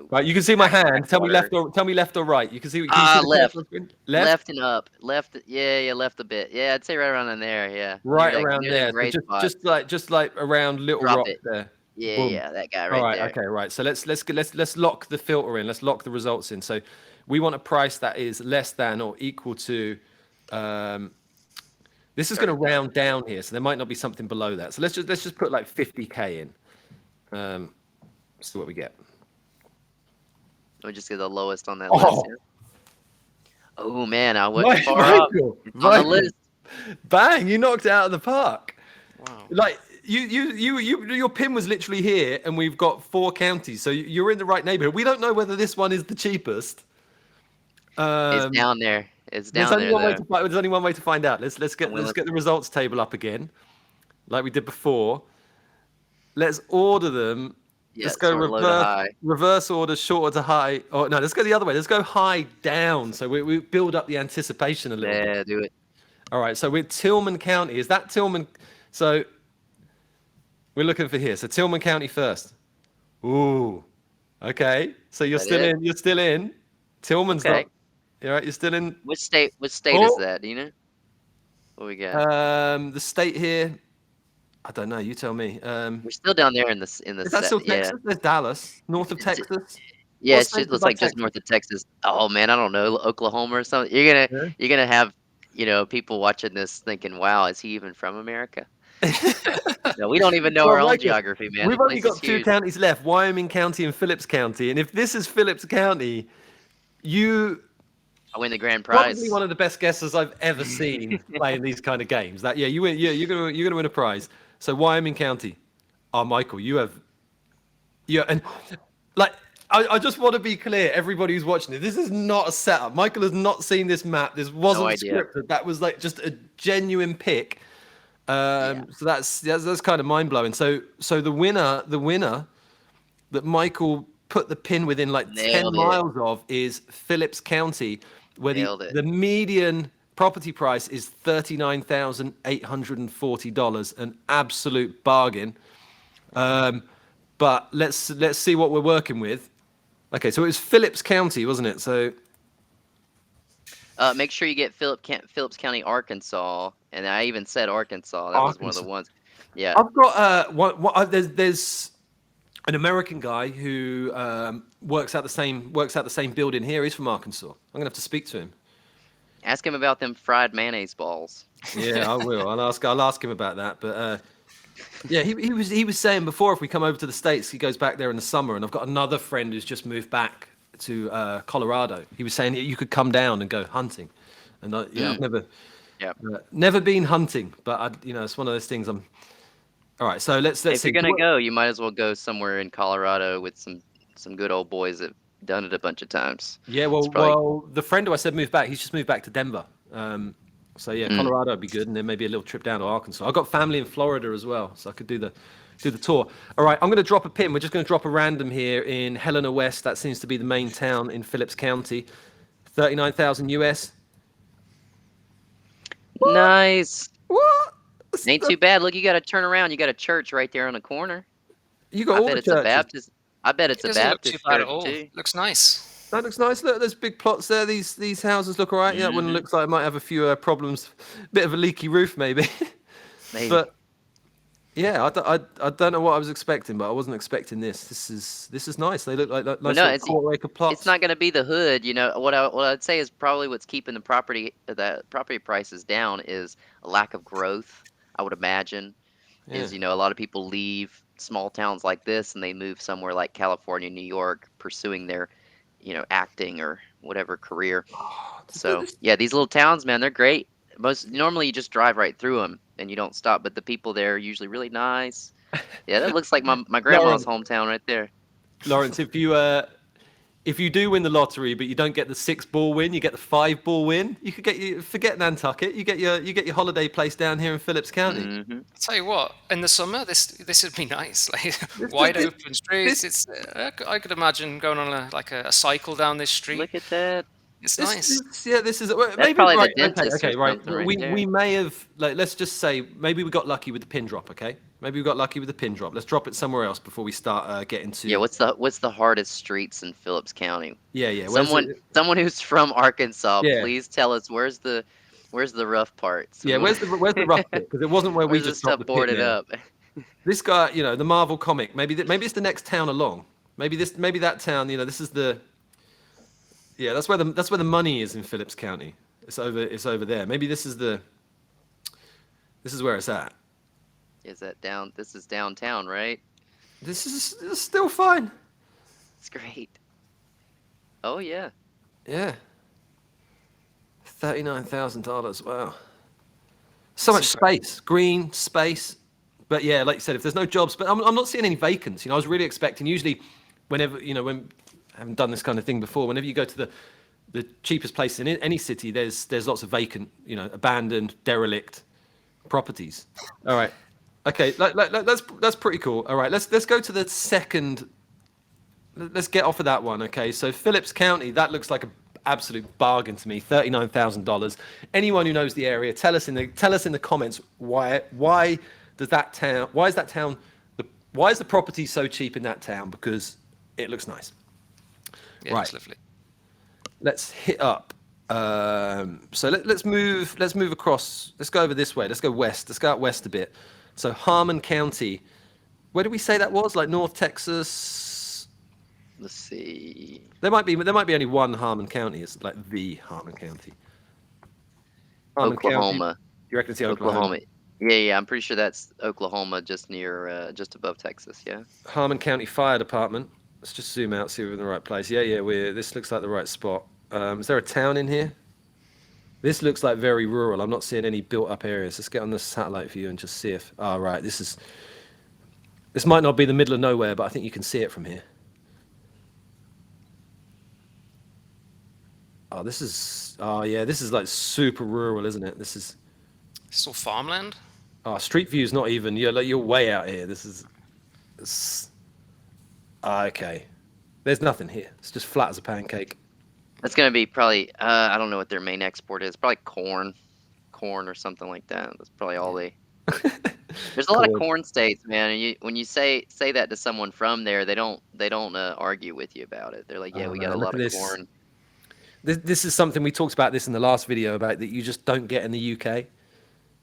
Right, you can see my hand. Tell me backwater. left or right. You can see. Can you see the Left. cursor screen? Left and up. Left, yeah, left a bit. Yeah, I'd say right around in there. Yeah, Right near that- around near that there. gray So spot. just like around Little Drop Rock it. there. Yeah, Boom. yeah, that guy All right right. there. Okay. Right. So let's lock the filter in. Let's lock the results in. So we want a price that is less than or equal to. This is going to round down here, so there might not be something below that. So let's just put like 50K in. See what we get. We'll just get the lowest on that Oh. list. Yeah. Oh man, I went far up. Michael, It's on the Michael. list. Bang! You knocked it out of the park. Wow. Like your pin was literally here, and we've got 4 counties, so you're in the right neighborhood. We don't know whether this one is the cheapest. It's down there. It's There's down only there. one way Though. to find. There's only one way to find out. Let's get the results table up again, like we did before. Let's order them. Yeah, Let's go sort of low to high. reverse order, shorter to high. Oh no, let's go the other way. Let's go high down. So we build up the anticipation a little bit. Yeah, do it. All right, so we're Tillman County. Is that Tillman? So we're looking for here. So Tillman County first. Ooh, okay. So you're That still it? in. You're still in. Tillman's Okay. not. All right, you're still in. Which state is Oh. that? Do you know? What we got? The state here. I don't know. You tell me. We're still down there in the Is that still yeah. Texas? There's Dallas, north of It's- Texas. Yeah, What it state just looks above like just Texas? north of Texas. Oh man, I don't know, Oklahoma or something. You're gonna have people watching this thinking, "Wow, is he even from America?" No, we don't even know Well, our own Michael, geography, man. We've The only place got is 2 huge. counties left: Wyoming County and Phillips County. And if this is Phillips County, you I win the grand prize. probably one of the best guesses I've ever seen playing these kind of games. That you win. Yeah, you're gonna win a prize. So Wyoming County. Oh, Michael, and like I just want to be clear, everybody who's watching it, this is not a setup. Michael has not seen this map. This wasn't idea. scripted. That was like just a genuine pick. So that's kind of mind blowing. So the winner that Michael put the pin within like 10 Nailed it. miles of is Phillips County, where Nailed it. the median property price is $39,840, an absolute bargain. But let's see what we're working with. Okay, so it was Phillips County, wasn't it? So Make sure you get Phillips County, Arkansas, and I even said Arkansas. That was one of the Arkansas. ones. Yeah. I've got there's an American guy who works out the same building here. He's from Arkansas. I'm gonna have to speak to him. Ask him about them fried mayonnaise balls. Yeah, I will. I'll ask him about that. But yeah, he was saying before, if we come over to the States, he goes back there in the summer. And I've got another friend who's just moved back to Colorado. He was saying you could come down and go hunting. And I've never been hunting, but it's one of those things. All right. So let's If see. you're gonna go, you might as well go somewhere in Colorado with some good old boys that have done it a bunch of times. Yeah, well, the friend who I said moved back, he's just moved back to Denver. So yeah, Colorado would be good, and then maybe a little trip down to Arkansas. I've got family in Florida as well, so I could do the tour. All right, I'm going to drop a pin. We're just going to drop a random here in Helena West. That seems to be the main town in Phillips County. 39,000 US. What? Nice. What? Ain't too bad. Look, you got to turn around. You got a church right there on the corner. You got all the churches. I bet it's a Baptist look too bad church at all. too. Looks nice. That looks nice. Look, there's big plots there. These houses look all right. Yeah, one looks like it might have a few problems. Bit of a leaky roof, maybe. Maybe. But yeah, I don't know what I was expecting, but I wasn't expecting this. This is nice. They look like nice no, quarter acre plots. It's not going to be the hood. What I'd say is probably what's keeping the property prices down is a lack of growth. I would imagine is a lot of people leave small towns like this and they move somewhere like California, New York, pursuing their acting or whatever career. So yeah, these little towns, man, they're great. Normally you just drive right through them and you don't stop, but the people there are usually really nice. Yeah, that looks like my grandma's hometown right there. Lawrence, if you do win the lottery, but you don't get the 6-ball win, you get the 5-ball win. You could forget Nantucket. You get your holiday place down here in Phillips County. Mm-hmm. I'll tell you what, in the summer, this would be nice. Like wide open streets. I could imagine going on a cycle down this street. Look at that. It's nice. This is maybe probably the dentist. Okay, right. We we may have let's just say maybe we got lucky with the pin drop. Okay, maybe we got lucky with the pin drop. Let's drop it somewhere else before we start getting to. Yeah, what's the hardest streets in Phillips County? Yeah. Someone who's from Arkansas, Yeah. please tell us where's the rough part. So where's the rough bit? Because it wasn't where we just dropped the pin boarded down. up. This guy, the Marvel comic. Maybe it's the next town along. Maybe that town. This is the. Yeah, that's where the money is in Phillips County. It's over there. Maybe this is where it's at. Is that down? This is downtown, right? This is still fine. It's great. Oh yeah. Yeah. $39,000. Wow. So much space, green space. But yeah, like you said, if there's no jobs, but I'm not seeing any vacants. I was really expecting. Usually, whenever when I haven't done this kind of thing before. Whenever you go to the cheapest place in any city, there's lots of vacant, abandoned, derelict properties. All right, okay, that's pretty cool. All right, let's go to the second. Let's get off of that one. Okay, so Phillips County, that looks like an absolute bargain to me. $39,000. Anyone who knows the area, tell us in the comments why is that town? Why is the property so cheap in that town? Because it looks nice. Yeah, Right. it's lovely. Let's hit up. So let's move across. Let's go over this way. Let's go west. Let's go out west a bit. So Harmon County. Where did we say that was? Like North Texas. Let's see. There might be only one Harmon County. It's like the Harmon County. Harmon Oklahoma. County. You reckon it's the Oklahoma? Yeah. I'm pretty sure that's Oklahoma, just just above Texas. Yeah. Harmon County Fire Department. Let's just zoom out, see if we're in the right place. Yeah. This looks like the right spot. Is there a town in here? This looks like very rural. I'm not seeing any built-up areas. Let's get on the satellite view and just see if. Oh, right. This might not be the middle of nowhere, but I think you can see it from here. Oh, this is like super rural, isn't it? It's all farmland. Oh, Street View's not even. You're way out here. Okay. There's nothing here. It's just flat as a pancake. That's gonna be probably. I don't know what their main export is. Probably corn or something like that. That's probably all they. There's a lot of Corn. corn states, man. And when you say that to someone from there, they don't argue with you about it. They're like, yeah, Oh we got a man, look lot at of this. corn. This is something we talked about this in the last video about that you just don't get in the UK.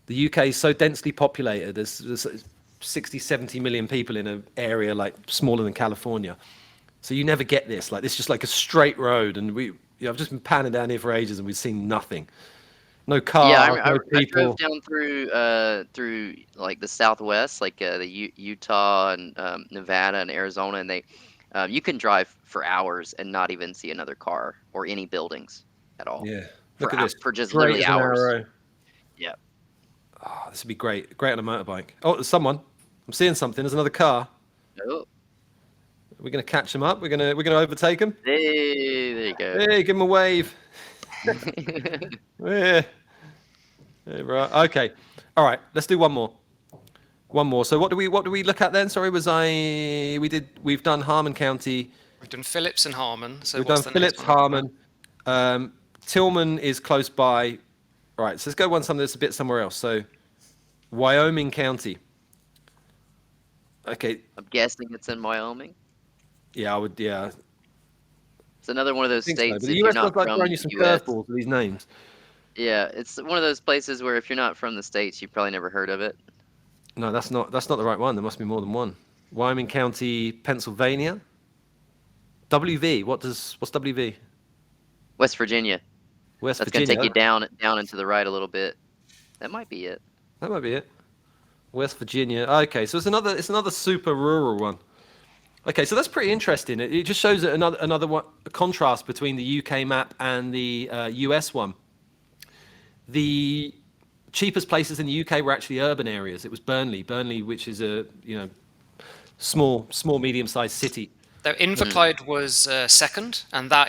The UK is so densely populated. There's 60, 70 million people in an area like smaller than California. So you never get this. Like, it's just like a straight road. And I've just been panning down here for ages and we've seen nothing. No Yeah, cars, no I drove people. down through like the Southwest, like the Utah and Nevada and Arizona, and they you can drive for hours and not even see another car or any buildings at all Yeah. Look at this. for just Straight literally as an hours. arrow. Yeah. Oh, this would be great. Great on a motorbike. Oh, there's someone. I'm seeing something. There's another car. Oh, We're gonna catch him up. We're gonna overtake him. hey, there you go. Hey, give him a wave. Yeah. Hey, right. Okay. All right. Let's do one more. One more. So what do we look at then? Sorry, we've done Harmon County. We've done Phillips and Harmon. So We've what's done the next Phillips, one? Harmon. Tillman is close by. All right. So let's go something that's a bit somewhere else. So Wyoming County. Okay. I'm guessing it's in Wyoming. Yeah, I would. Yeah. It's another one of those I think so. states But if the you're US does not like from throwing the you some US. curveballs with these names. Yeah, it's one of those places where if you're not from the States, you probably never heard of it. No, that's not the right one. There must be more than one. Wyoming County, Pennsylvania. WV. What's WV? West Virginia. West That's Virginia. gonna take you down and to the right a little bit. That might be it. That might be it. West Virginia. Okay, so it's another super rural one. Okay, so that's pretty interesting. It just shows another one, a contrast between the UK map and the US one. The cheapest places in the UK were actually urban areas. It was Burnley, which is a small, medium-sized city. Though Inverclyde was second, and that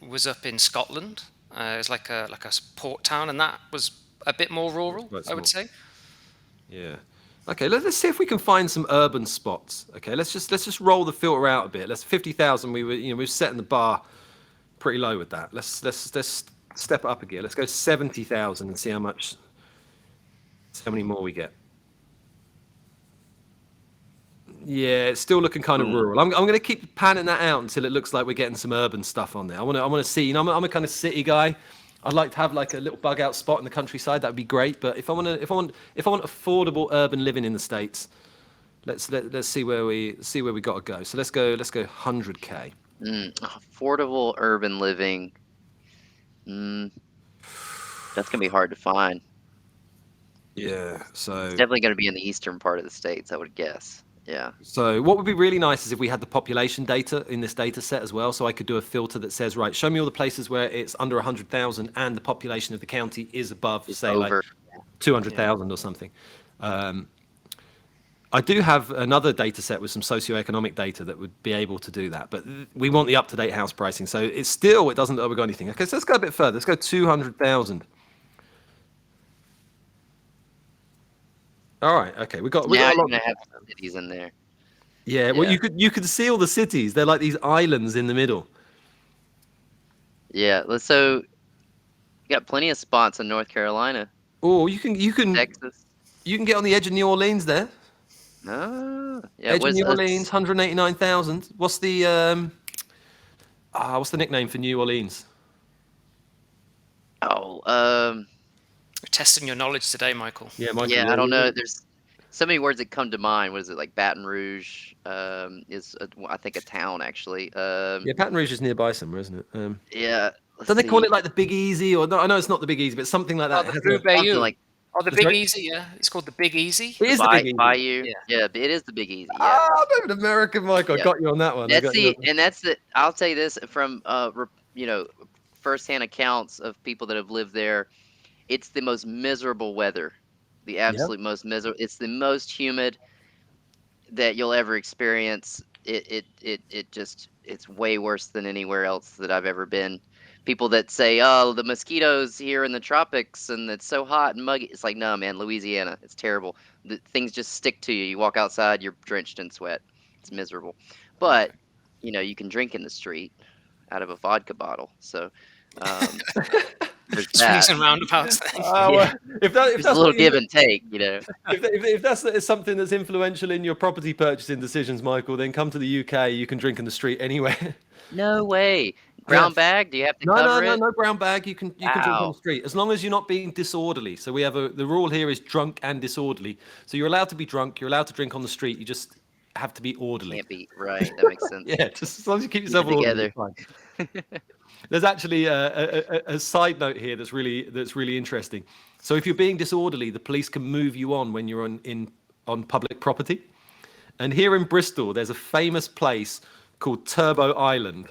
was up in Scotland. It was like a port town, and that was a bit more rural, Quite I would small. say. Yeah. Okay, let's see if we can find some urban spots. Okay, let's just roll the filter out a bit. Let's 50,000. We were setting the bar pretty low with that. Let's step it up a gear. Let's go 70,000 and see how many more we get. Yeah, it's still looking kind of rural. I'm going to keep panning that out until it looks like we're getting some urban stuff on there. I want to see. I'm a kind of city guy. I'd like to have like a little bug out spot in the countryside. That'd be great. But if I want affordable urban living in the States, let's see where we got to go. So let's go 100K. Affordable urban living. That's gonna be hard to find. Yeah. So It's definitely gonna be in the eastern part of the states, I would guess. Yeah. So what would be really nice is if we had the population data in this data set as well, so I could do a filter that says, right, show me all the places where it's under 100,000 and the population of the county is above, say, over. like 200,000 or something. I do have another data set with some socioeconomic data that would be able to do that, but we want the up-to-date house pricing. So it doesn't look like we've got anything. Okay, so let's go a bit further. Let's go 200,000. All right. Okay. We got Now a you're lot. gonna have some cities in there. Yeah. Well, Yeah. you could see all the cities. They're like these islands in the middle. Yeah. So you got plenty of spots in North Carolina, Oh, you can Texas. get on the edge of New Orleans there. Oh, yeah. Edge of New Orleans, 189,000. What's the nickname for New Orleans? Oh, We're testing your knowledge today, Michael. Yeah, Michael. yeah. I don't know. There's so many words that come to mind. What is it like? Baton Rouge is I think a town actually. Yeah, Baton Rouge is nearby somewhere, isn't it? Yeah. Don't they call it like the Big Easy, or no? I know it's not the Big Easy, but something like that. Oh, It the has Blue a- Bayou. Like Oh, the That's Big right. Easy, yeah. It's called the Big Easy. It is the Big Easy. Bayou. Yeah. Yeah, it is the Big Easy. Yeah. Ah, I'm an American, Michael. I Yeah. got you on that one. That's the. I'll tell you this from firsthand accounts of people that have lived there. It's the most miserable weather, the absolute most miserable. It's the most humid that you'll ever experience. It's way worse than anywhere else that I've ever been. people that say, "Oh, the mosquitoes here in the tropics and it's so hot and muggy." It's like, no, man, Louisiana, it's terrible. The things just stick to you. You walk outside, you're drenched in sweat. It's miserable. But Okay. you can drink in the street out of a vodka bottle. So um, there's Swings that. and roundabouts then. Yeah, Well, if there's a that's little what you, give and take. if that's something that's influential in your property purchasing decisions, Michael, then come to the UK. You can drink in the street anywhere. No way. Yeah. Brown bag? Do you have to No, cover it? no brown bag. You can drink on the Wow. street as long as you're not being disorderly. So we have the rule here is drunk and disorderly. So you're allowed to be drunk. You're allowed to drink on the street. You just have to be orderly. Can't be right. That makes sense. Yeah, just as long as you keep Keep yourself it orderly. together. It's fine. There's actually a side note here that's really interesting. So if you're being disorderly, the police can move you on when you're on public property. And here in Bristol, there's a famous place called Turbo Island.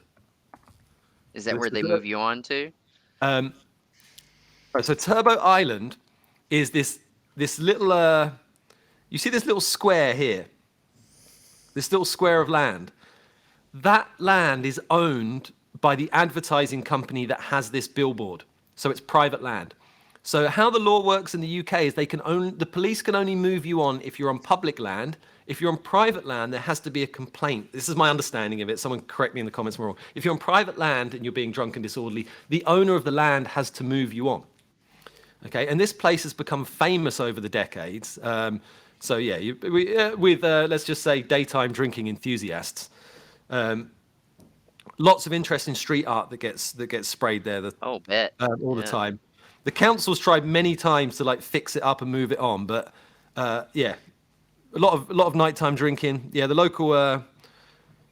Is that where they move you on to? Right, so Turbo Island is this little you see this little square here, this little square of land. That land is owned by the advertising company that has this billboard, so it's private land. So how the law works in the UK is the police can only move you on if you're on public land. If you're on private land, there has to be a complaint. This is my understanding of it. Someone correct me in the comments if I'm wrong. If you're on private land and you're being drunk and disorderly, the owner of the land has to move you on. Okay, and this place has become famous over the decades. So yeah, with let's just say daytime drinking enthusiasts. Lots of interesting street art that gets sprayed there Oh, bet. all the Yeah. time. The council's tried many times to like fix it up and move it on, but yeah, a lot of nighttime drinking. Yeah, the local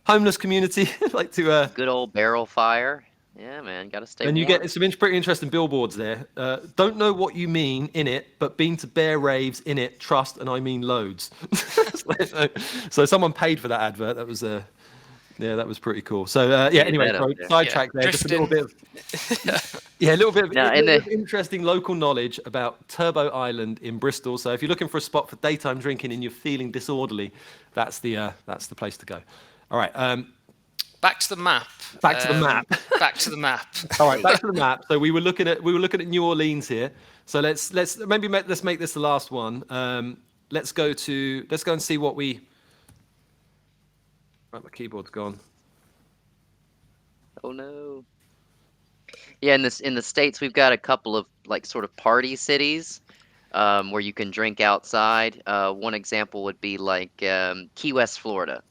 homeless community like to. Good old barrel fire. Yeah, man, gotta stay And you warm. get some pretty interesting billboards there. Don't know what you mean in it, but been to bear raves in it. Trust, and I mean loads. So someone paid for that advert. That was yeah, that was pretty cool. So yeah, anyway, that up sorry, there. sidetrack there. Just a little bit of yeah, a little bit of, No, a and little bit of interesting local knowledge about Turbo Island in Bristol. So if you're looking for a spot for daytime drinking and you're feeling disorderly, that's the place to go. All right. Back to the map. Back to the map. Back to the map. All right, back to the map. So we were looking at New Orleans here. So let's make this the last one. Let's go and see what we. Right, my keyboard's gone. Oh no. Yeah, in the States we've got a couple of like sort of party cities where you can drink outside. One example would be like Key West, Florida.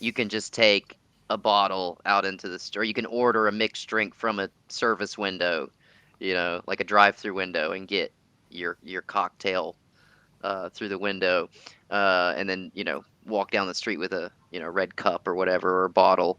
You can just take a bottle out into the store. You can order a mixed drink from a service window, like a drive-through window, and get your cocktail through the window, and then walk down the street with a red cup or whatever, or a bottle.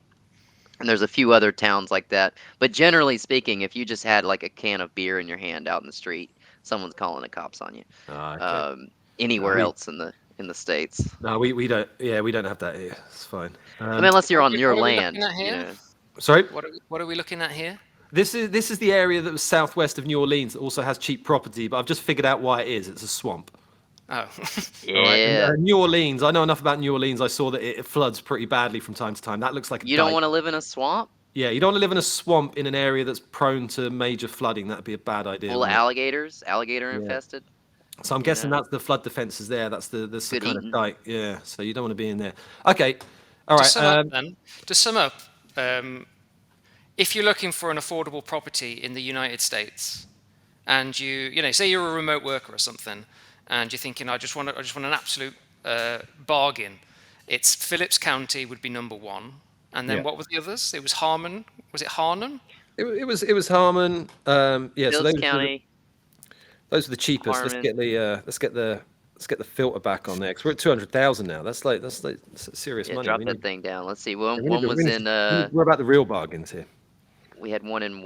And there's a few other towns like that. But generally speaking, if you just had like a can of beer in your hand out in the street, someone's calling the cops on you. Okay. Anywhere else in the States. No, we don't. Yeah, we don't have that here. It's fine. I mean, unless you're on your What are we land. looking at here? Sorry. What are we looking at here? This is the area that was southwest of New Orleans that also has cheap property, but I've just figured out why it is. It's a swamp. Oh. Yeah. All right? And, New Orleans, I know enough about New Orleans. I saw that it floods pretty badly from time to time. That looks like a You don't dike. want to live in a swamp? Yeah, you don't want to live in a swamp in an area that's prone to major flooding. That'd be a bad idea. Full of wouldn't alligator infested? it? So I'm guessing that's the flood defenses there. That's the Good kind eating. of dike. Yeah, so you don't want to be in there. Okay, all To right. sum up, if you're looking for an affordable property in the United States, and say you're a remote worker or something, and you're thinking, I just want an absolute bargain, it's Phillips County would be number one, and then Yeah. what were the others? It was Harmon. Was it Harnum? It was Harmon. Yeah, so Phillips County. those are the cheapest. Harmon. Let's get the filter back on there because we're at 200,000 now. That's serious Yeah, money. drop We that need- thing down. Let's see. we One need to- was we need in to- We're about the real bargains here. we had one in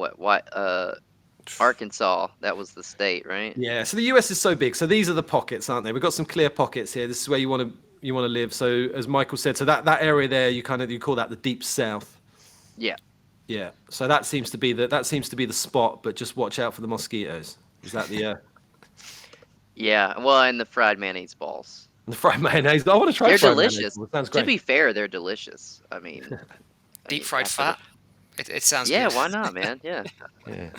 Arkansas. That was the state, right? Yeah, so the US is so big. So these are the pockets, aren't they? We've got some clear pockets here. This is where you want to live. So as Michael said, so that area there, you call that the deep south. Yeah. Yeah. So that seems to be the spot, but just watch out for the mosquitoes. Is that the Yeah. Well, and the fried mayonnaise balls. the fried mayonnaise? I want to try They're fried delicious. mayonnaise. It sounds To great. be fair, they're delicious. I mean, Deep fried after the- fat. It sounds Yeah, good. why not, man? Yeah. Yeah.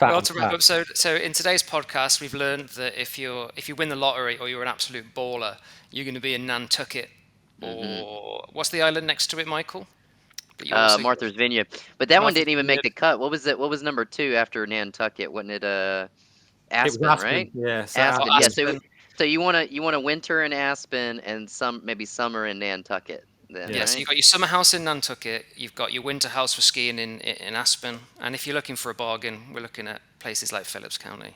Well, Fat to on wrap fat. up, so in today's podcast, we've learned that if you win the lottery or you're an absolute baller, you're going to be in Nantucket, Hmm. or what's the island next to it, Michael? But you also Martha's Vineyard, but that one Martha's didn't even make Vineyard. the cut. What was it? What was number two after Nantucket? Wasn't it It was Aspen, Aspen. right? Yeah. So Oh, Aspen, yeah. Aspen. So Aspen. so you want a winter in Aspen and maybe summer in Nantucket then, Yeah. Yeah, so right? you've got your summer house in Nantucket, you've got your winter house for skiing in Aspen, and if you're looking for a bargain, we're looking at places like Phillips County.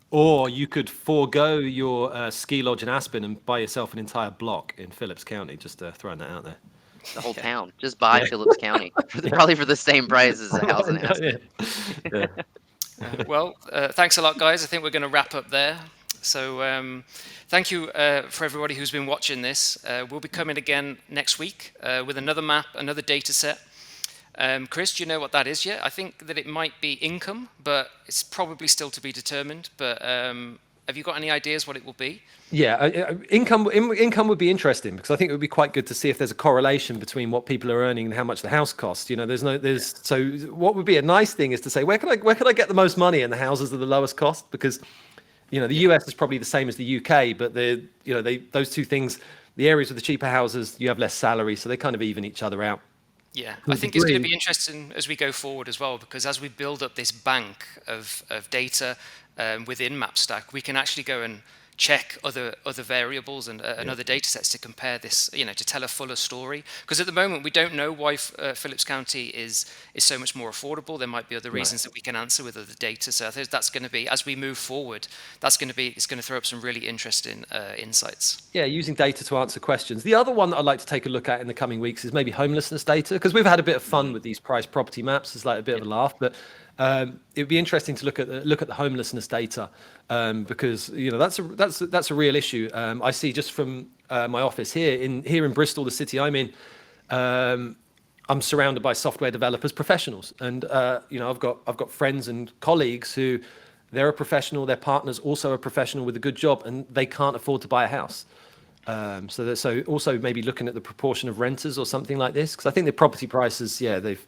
Or you could forego your ski lodge in Aspen and buy yourself an entire block in Phillips County. Just throwing that out there. The whole Yeah. town. Just buy Yeah. Phillips County probably for the same price as a house in Yeah. Aspen. Yeah. Well, thanks a lot, guys. I think we're going to wrap up there. So thank you for everybody who's been watching this. We'll be coming again next week with another map, another data set. Chris, do you know what that is yet? I think that it might be income, but it's probably still to be determined. But have you got any ideas what it will be? Yeah, income would be interesting because I think it would be quite good to see if there's a correlation between what people are earning and how much the house costs. You know, so what would be a nice thing is to say where can I get the most money and the houses are the lowest cost, because you know the US is probably the same as the UK, but those two things, the areas with the cheaper houses, you have less salary, so they kind of even each other out. Yeah, To I a think it's going to degree. be interesting as we go forward as well, because as we build up this bank of data within Mapstack, we can actually go and check other variables and other data sets to compare this, to tell a fuller story. Because at the moment, we don't know why Phillips County is so much more affordable. There might be other reasons that we can answer with other data. So I think that's going to be, as we move forward, it's going to throw up some really interesting insights. Yeah, using data to answer questions. The other one that I'd like to take a look at in the coming weeks is maybe homelessness data, because we've had a bit of fun with these price property maps. It's like a bit of a laugh, but it would be interesting to look at the homelessness data, because that's a real issue. I see just from my office here in Bristol, the city I'm in. I'm surrounded by software developers, professionals, and I've got friends and colleagues who they're a professional, their partner's also a professional with a good job, and they can't afford to buy a house. So also maybe looking at the proportion of renters or something like this, because I think the property prices, it's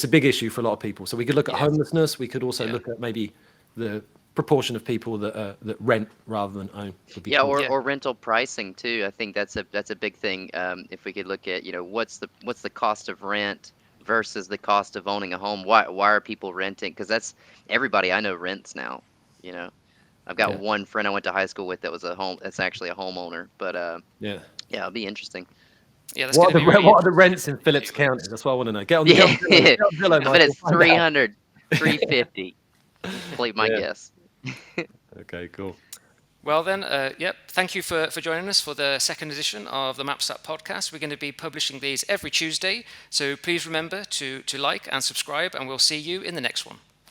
a big issue for a lot of people. So we could look at homelessness. We could also look at maybe the proportion of people that rent rather than own. Would be Yeah, cool. or rental pricing too. I think that's a big thing. If we could look at, what's the cost of rent versus the cost of owning a home. Why are people renting? Because that's everybody I know rents now. I've got one friend I went to high school with that's actually a homeowner. But Yeah. yeah, it'll be interesting. Yeah, that's going to be really What are the rents in Phillips County? That's what I want to know. Get on Yeah, Zillow, I bet Michael, it's find out. 300, 350. Complete my Yeah. guess. Okay, cool. Well then, thank you for joining us for the second edition of the Mapstack podcast. We're going to be publishing these every Tuesday, so please remember to like and subscribe, and we'll see you in the next one.